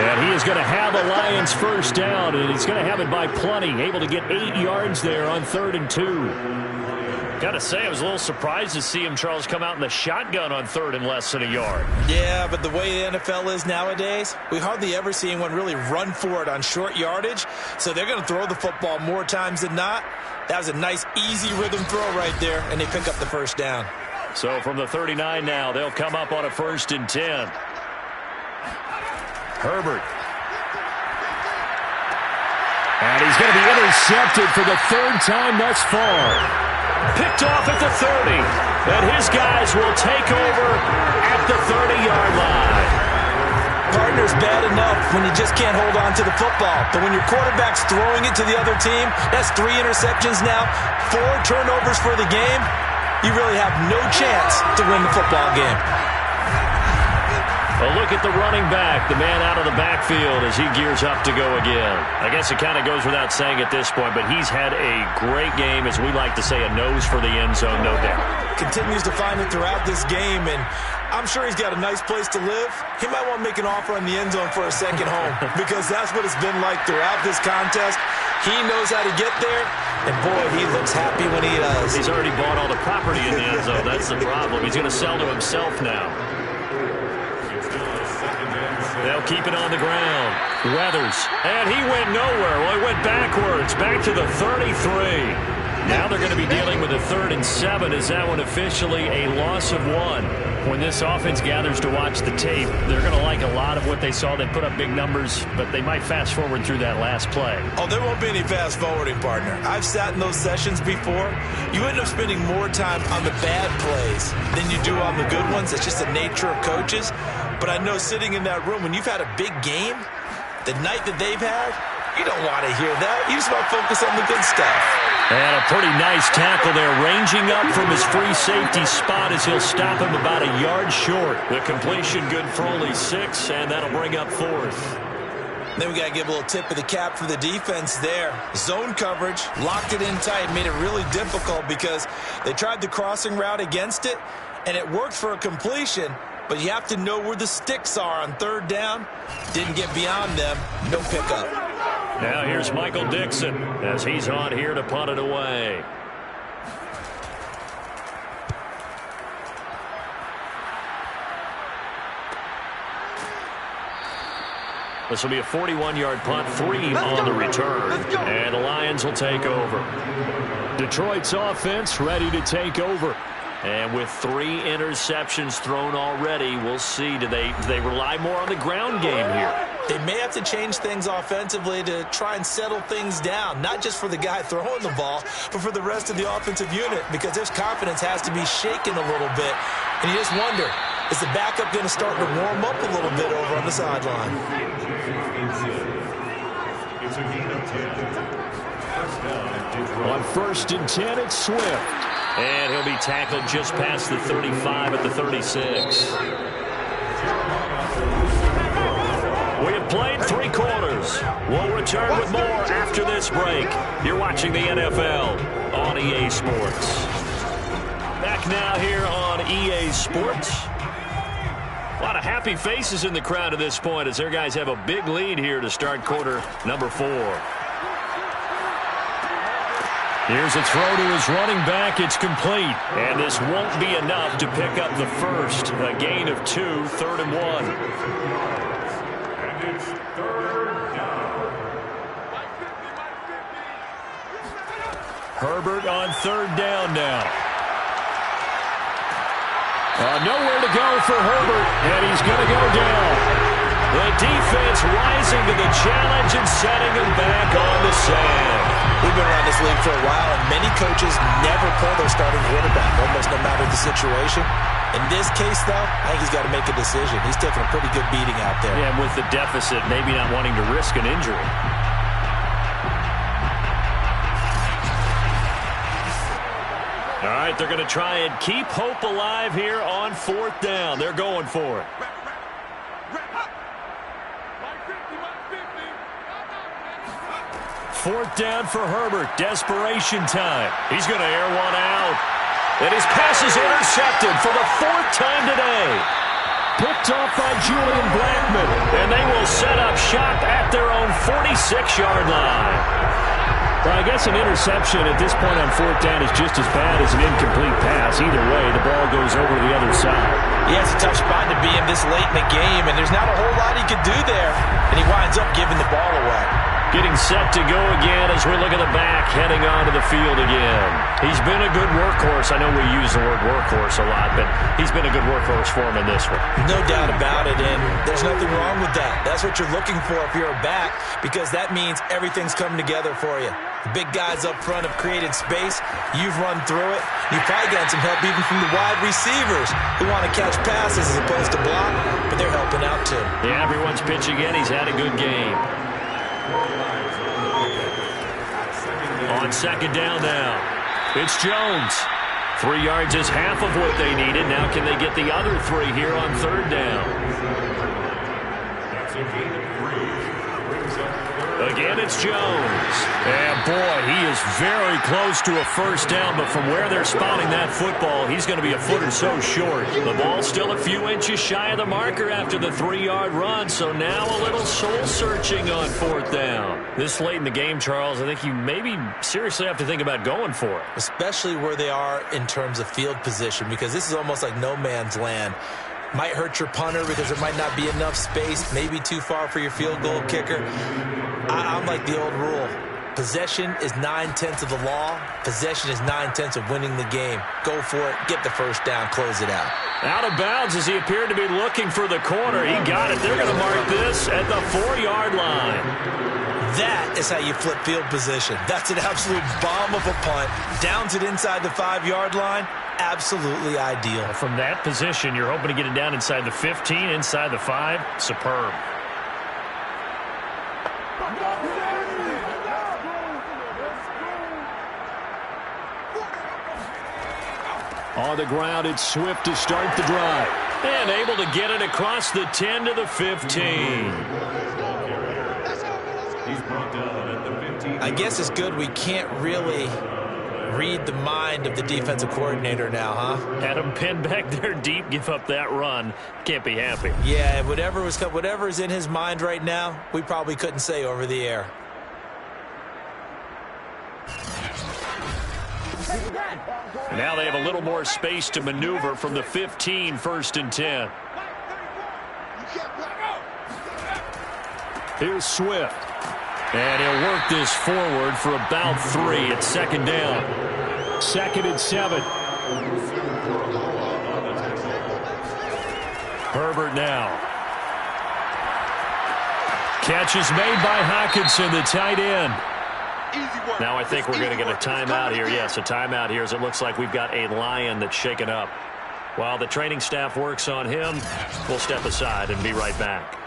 And he is going to have a Lions first down, and he's going to have it by plenty. Able to get 8 yards there on 3rd and 2. Got to say, I was a little surprised to see him, Charles, come out in the shotgun on 3rd and less than a yard. Yeah, but the way the NFL is nowadays, we hardly ever see anyone really run for it on short yardage. So they're going to throw the football more times than not. That was a nice, easy rhythm throw right there, and they pick up the first down. So from the 39 now, they'll come up on a 1st and 10. Herbert. And he's going to be intercepted for the 3rd time thus far. Picked off at the 30. And his guys will take over at the 30-yard line. partner's bad enough when you just can't hold on to the football. But when your quarterback's throwing it to the other team, that's 3 interceptions now, 4 turnovers for the game. You really have no chance to win the football game. A look at the running back, the man out of the backfield as he gears up to go again. I guess it kind of goes without saying at this point, but he's had a great game, as we like to say, a nose for the end zone, no doubt. Continues to find it throughout this game, and I'm sure he's got a nice place to live. He might want to make an offer on the end zone for a second home because that's what it's been like throughout this contest. He knows how to get there, and boy, he looks happy when he does. He's already bought all the property in the end zone. That's the problem. He's going to sell to himself now. They'll keep it on the ground. Weathers, and he went nowhere. Well, he went backwards, back to the 33. Now they're going to be dealing with a 3rd and 7. Is that one officially a loss of 1? When this offense gathers to watch the tape, they're going to like a lot of what they saw. They put up big numbers, but they might fast forward through that last play. Oh, there won't be any fast forwarding, partner. I've sat in those sessions before. You end up spending more time on the bad plays than you do on the good ones. It's just the nature of coaches. But I know sitting in that room, when you've had a big game, the night that they've had, you don't want to hear that. You just want to focus on the good stuff. And a pretty nice tackle there, ranging up from his free safety spot as he'll stop him about a yard short. The completion good for only 6, and that'll bring up 4th. Then we got to give a little tip of the cap for the defense there. Zone coverage, locked it in tight, made it really difficult because they tried the crossing route against it, and it worked for a completion. But you have to know where the sticks are on 3rd down. Didn't get beyond them. No pickup. Now here's Michael Dixon as he's on here to punt it away. This will be a 41-yard punt, 3 on the return. And the Lions will take over. Detroit's offense ready to take over. And with 3 interceptions thrown already, we'll see. Do they rely more on the ground game here? They may have to change things offensively to try and settle things down, not just for the guy throwing the ball, but for the rest of the offensive unit, because their confidence has to be shaken a little bit. And you just wonder, is the backup going to start to warm up a little bit over on the sideline? On 1st and 10, it's Swift. And he'll be tackled just past the 35 at the 36. We have played 3 quarters. We'll return with more after this break. You're watching the NFL on EA Sports. Back now here on EA Sports. A lot of happy faces in the crowd at this point as their guys have a big lead here to start quarter number 4. Here's a throw to his running back. It's complete. And this won't be enough to pick up the first. A gain of 2, 3rd and 1. And it's 3rd down. Herbert on 3rd down now. Nowhere to go for Herbert, and he's going to go down. The defense rising to the challenge and setting him back on the sand. We've been around this league for a while, and many coaches never pull their starting quarterback, almost no matter the situation. In this case, though, I think he's got to make a decision. He's taking a pretty good beating out there. Yeah, and with the deficit, maybe not wanting to risk an injury. All right, they're going to try and keep hope alive here on 4th down. They're going for it. 4th down for Herbert. Desperation time. He's going to air one out. And his pass is intercepted for the 4th time today. Picked off by Julian Blackman. And they will set up shop at their own 46-yard line. Well, I guess an interception at this point on 4th down is just as bad as an incomplete pass. Either way, the ball goes over to the other side. Yeah, it's a tough spot to be in this late in the game, and there's not a whole lot he could do there. And he winds up giving the ball away. Getting set to go again as we look at the back heading onto the field again. He's been a good workhorse. I know we use the word workhorse a lot, but he's been a good workhorse for him in this one. No doubt about it, and there's nothing wrong with that. That's what you're looking for if you're a back, because that means everything's coming together for you. The big guys up front have created space. You've run through it. You've probably gotten some help even from the wide receivers who want to catch passes as opposed to block, but they're helping out too. Yeah, everyone's pitching in. He's had a good game. On second down now, it's Jones. 3 yards is half of what they needed. Now can they get the other 3 here on third down? That's a gain of 3. Brings up third. Again, it's Jones. And boy, he is very close to a first down, but from where they're spotting that football, he's going to be a foot or so short. The ball's still a few inches shy of the marker after the 3-yard run, so now a little soul-searching on fourth down. This late in the game, Charles, I think you maybe seriously have to think about going for it. Especially where they are in terms of field position, because this is almost like no man's land. Might hurt your punter because there might not be enough space, maybe too far for your field goal kicker. I'm like the old rule. Possession is 9/10 of the law. Possession is 9/10 of winning the game. Go for it. Get the first down. Close it out. Out of bounds as he appeared to be looking for the corner. He got it. They're going to mark this at the 4-yard line. That is how you flip field position. That's an absolute bomb of a punt. Downs it inside the 5-yard line. Absolutely ideal. From that position, you're hoping to get it down inside the 15, inside the 5. Superb. On the ground, it's Swift to start the drive. And able to get it across the 10 to the 15. He's brought down at the 15. I guess it's good we can't really read the mind of the defensive coordinator now, huh? Had him pinned back there deep, give up that run. Can't be happy. Yeah, whatever is in his mind right now, we probably couldn't say over the air. Now they have a little more space to maneuver from the 15, 1st and 10. Here's Swift. And he'll work this forward for about 3 at second down. 2nd and 7. Herbert now. Catch is made by Hockenson, the tight end. Now I think we're going to get a timeout here. Yes, a timeout here as it looks like we've got a Lion that's shaken up. While the training staff works on him, we'll step aside and be right back.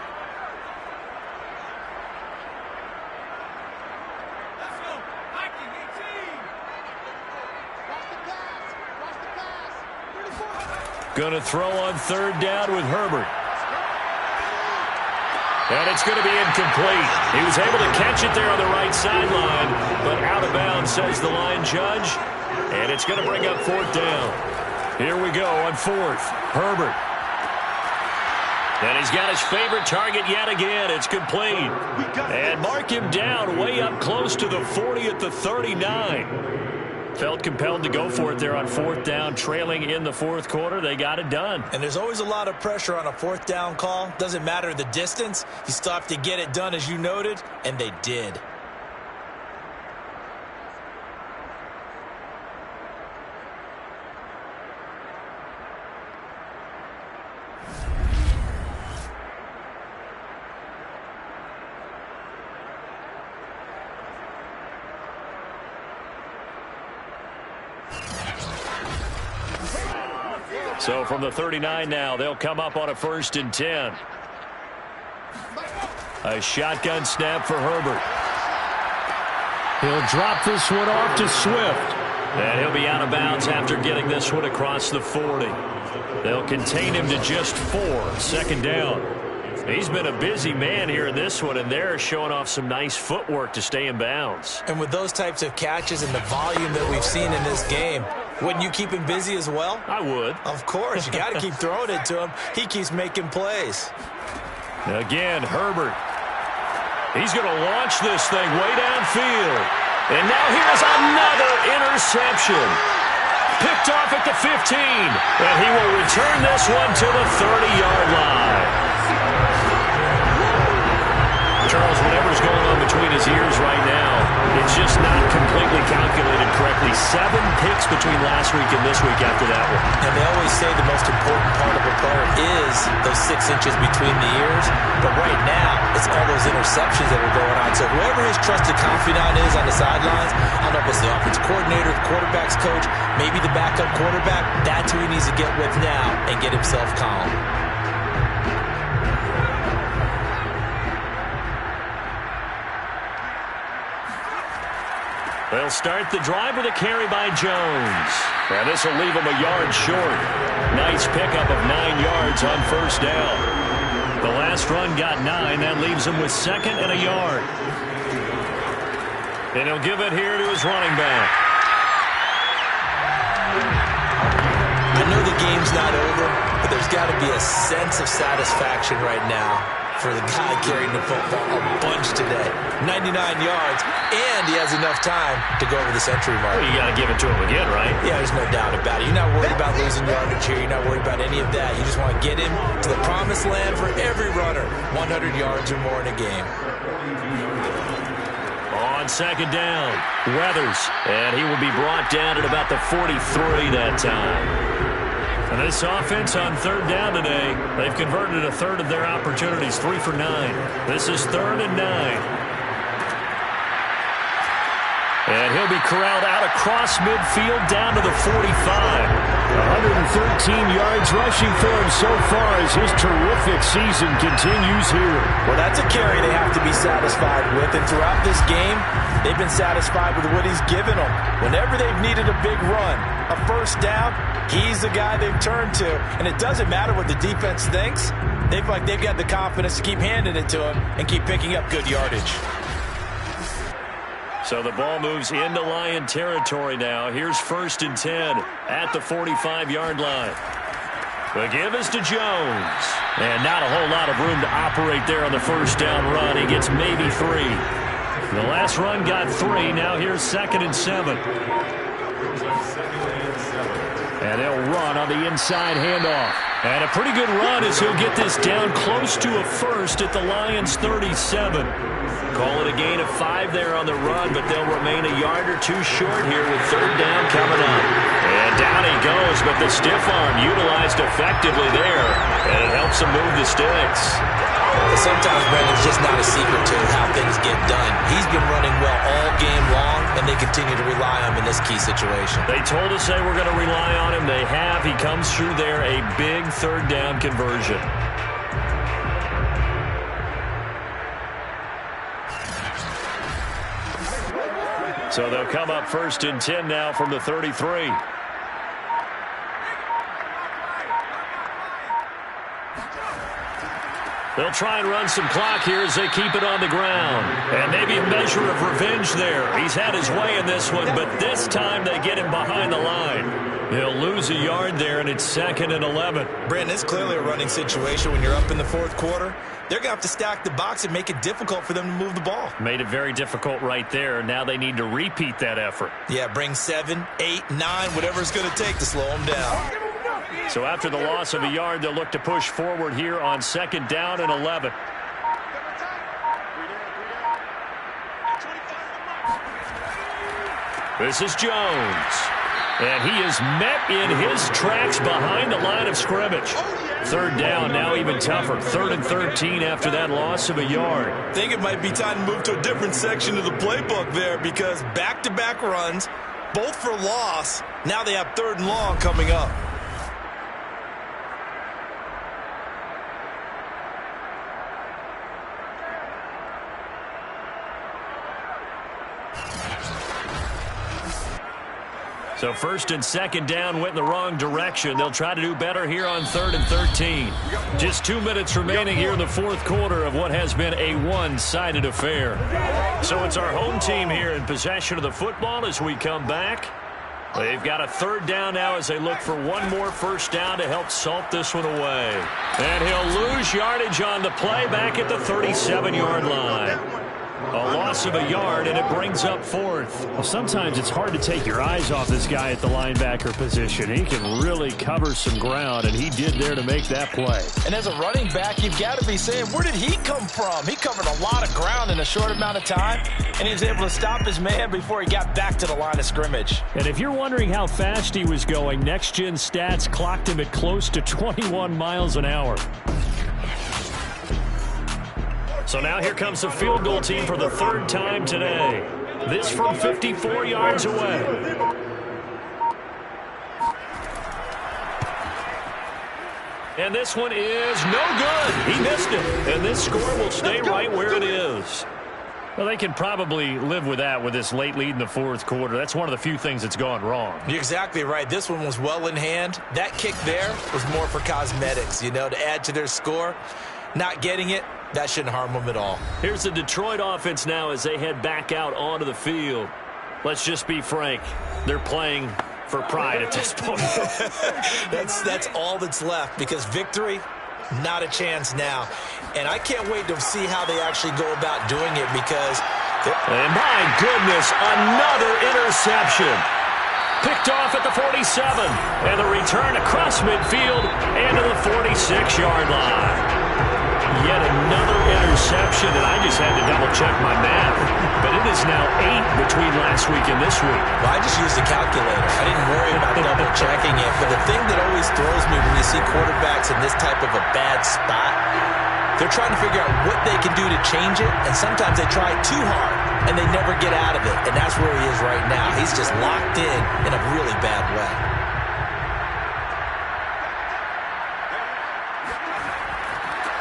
Going to throw on third down with Herbert. And it's going to be incomplete. He was able to catch it there on the right sideline, but out of bounds, says the line judge. And it's going to bring up 4th down. Here we go on 4th. Herbert. And he's got his favorite target yet again. It's complete. And mark him down way up close to the 40 at the 39. Felt compelled to go for it there on 4th down, trailing in the 4th quarter. They got it done. And there's always a lot of pressure on a 4th down call. Doesn't matter the distance. You still have to get it done, as you noted, and they did. So from the 39 now, they'll come up on a 1st and 10. A shotgun snap for Herbert. He'll drop this one off to Swift. And he'll be out of bounds after getting this one across the 40. They'll contain him to just 4. 2nd down. He's been a busy man here in this one, and they're showing off some nice footwork to stay in bounds. And with those types of catches and the volume that we've seen in this game, wouldn't you keep him busy as well? I would. Of course. You got to keep throwing it to him. He keeps making plays. Again, Herbert. He's going to launch this thing way downfield. And now here's another interception. Picked off at the 15. And he will return this one to the 30-yard line. Charles, whatever's going on between his ears right now, it's just not completely calculated correctly. 7 picks between last week and this week after that one. And they always say the most important part of a player is those 6 inches between the ears. But right now, it's all those interceptions that are going on. So whoever his trusted confidant is on the sidelines, I don't know if it's the offensive coordinator, the quarterback's coach, maybe the backup quarterback, that's who he needs to get with now and get himself calm. They'll start the drive with a carry by Jones. And this will leave him a yard short. Nice pickup of 9 yards on first down. The last run got 9. That leaves him with 2nd and a yard. And he'll give it here to his running back. I know the game's not over, but there's got to be a sense of satisfaction right now for the guy carrying the football a bunch today. 99 yards, and he has enough time to go over the century mark. Well, you got to give it to him again, right? Yeah, there's no doubt about it. You're not worried about losing yardage here. You're not worried about any of that. You just want to get him to the promised land for every runner. 100 yards or more in a game. On 2nd down, Weathers, and he will be brought down at about the 43 that time. And this offense on 3rd down today, they've converted a third of their opportunities, 3 for 9. This is 3rd and 9. And he'll be corralled out across midfield down to the 45. 113 yards rushing for him so far as his terrific season continues here. Well, that's a carry they have to be satisfied with. And throughout this game, they've been satisfied with what he's given them. Whenever they've needed a big run, a first down, he's the guy they've turned to. And it doesn't matter what the defense thinks. They've got the confidence to keep handing it to him and keep picking up good yardage. So the ball moves into Lion territory now. Here's 1st and 10 at the 45-yard line. The give is to Jones. And not a whole lot of room to operate there on the first down run. He gets maybe 3. The last run got 3. Now here's 2nd and 7. And they'll run on the inside handoff. And a pretty good run as he'll get this down close to a first at the Lions' 37. Call it a gain of 5 there on the run, but they'll remain a yard or 2 short here with 3rd down coming up. And down he goes, but the stiff arm utilized effectively there, and it helps him move the sticks. Sometimes, Brandon, it's just not a secret to how things get done. He's been running well all game long, and they continue to rely on him in this key situation. They told us they were going to rely on him. They have. He comes through there, a big 3rd down conversion. So they'll come up 1st and 10 now from the 33. They'll try and run some clock here as they keep it on the ground. And maybe a measure of revenge there. He's had his way in this one, but this time they get him behind the line. They'll lose a yard there, and it's 2nd and 11. Brandon, it's clearly a running situation when you're up in the 4th quarter. They're going to have to stack the box and make it difficult for them to move the ball. Made it very difficult right there. Now they need to repeat that effort. Yeah, bring 7, 8, 9, whatever it's going to take to slow them down. So after the loss of a yard, they'll look to push forward here on 2nd down and 11. This is Jones. And he is met in his tracks behind the line of scrimmage. 3rd down, now even tougher. 3rd and 13 after that loss of a yard. I think it might be time to move to a different section of the playbook there because back-to-back runs, both for loss. Now they have 3rd and long coming up. So 1st and 2nd down went in the wrong direction. They'll try to do better here on 3rd and 13. Just 2 minutes remaining here in the 4th quarter of what has been a one-sided affair. So it's our home team here in possession of the football as we come back. They've got a 3rd down now as they look for one more first down to help salt this one away. And he'll lose yardage on the play back at the 37-yard line. loss of a yard, and it brings up fourth. Well, sometimes it's hard to take your eyes off this guy at the linebacker position. He can really cover some ground, and he did there to make that play. And as a running back, you've got to be saying, where did he come from? He covered a lot of ground in a short amount of time, and he was able to stop his man before he got back to the line of scrimmage. And if you're wondering how fast he was going, Next Gen Stats clocked him at close to 21 miles an hour. So now here comes the field goal team for the third time today. This from 54 yards away. And this one is no good. He missed it. And this score will stay right where it is. Well, they can probably live with that with this late lead in the fourth quarter. That's one of the few things that's gone wrong. You're exactly right. This one was well in hand. That kick there was more for cosmetics, you know, to add to their score. Not getting it, that shouldn't harm them at all. Here's the Detroit offense now as they head back out onto the field. Let's just be frank. They're playing for pride at this point. That's all that's left, because victory, not a chance now. And I can't wait to see how they actually go about doing it, because... And my goodness, another interception. Picked off at the 47. And the return across midfield and to the 46-yard line. Yet another interception, and I just had to double-check my math. But it is now 8 between last week and this week. Well, I just used a calculator. I didn't worry about double-checking it. But the thing that always throws me when you see quarterbacks in this type of a bad spot, they're trying to figure out what they can do to change it, and sometimes they try too hard, and they never get out of it. And that's where he is right now. He's just locked in a really bad way.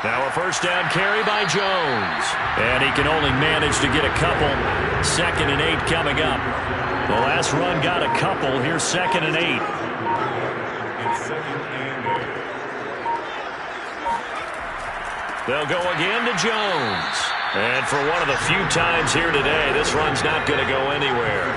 Now a first down carry by Jones. And he can only manage to get a couple. 2nd and 8 coming up. The last run got a couple. Here's 2nd and 8. They'll go again to Jones. And for one of the few times here today, this run's not going to go anywhere.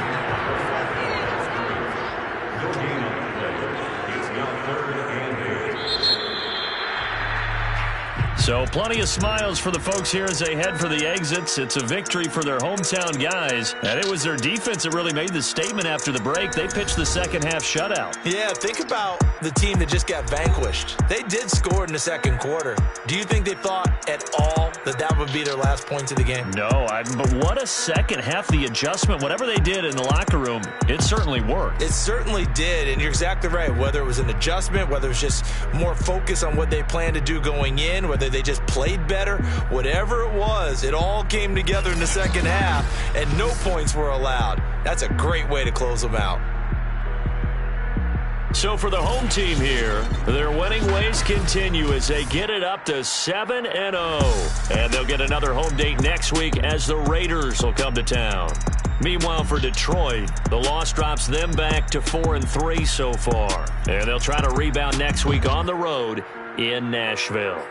So plenty of smiles for the folks here as they head for the exits. It's a victory for their hometown guys. And it was their defense that really made the statement after the break. They pitched the second half shutout. Yeah, think about the team that just got vanquished. They did score in the second quarter. Do you think they thought at all that that would be their last points of the game? No, but what a second half. The adjustment, whatever they did in the locker room, it certainly worked. It certainly did, and you're exactly right. Whether it was an adjustment, whether it was just more focus on what they planned to do going in, whether they just played better, whatever it was, it all came together in the second half, and no points were allowed. That's a great way to close them out. So for the home team here, their winning ways continue as they get it up to 7-0. And they'll get another home date next week as the Raiders will come to town. Meanwhile, for Detroit, the loss drops them back to 4-3 so far. And they'll try to rebound next week on the road in Nashville.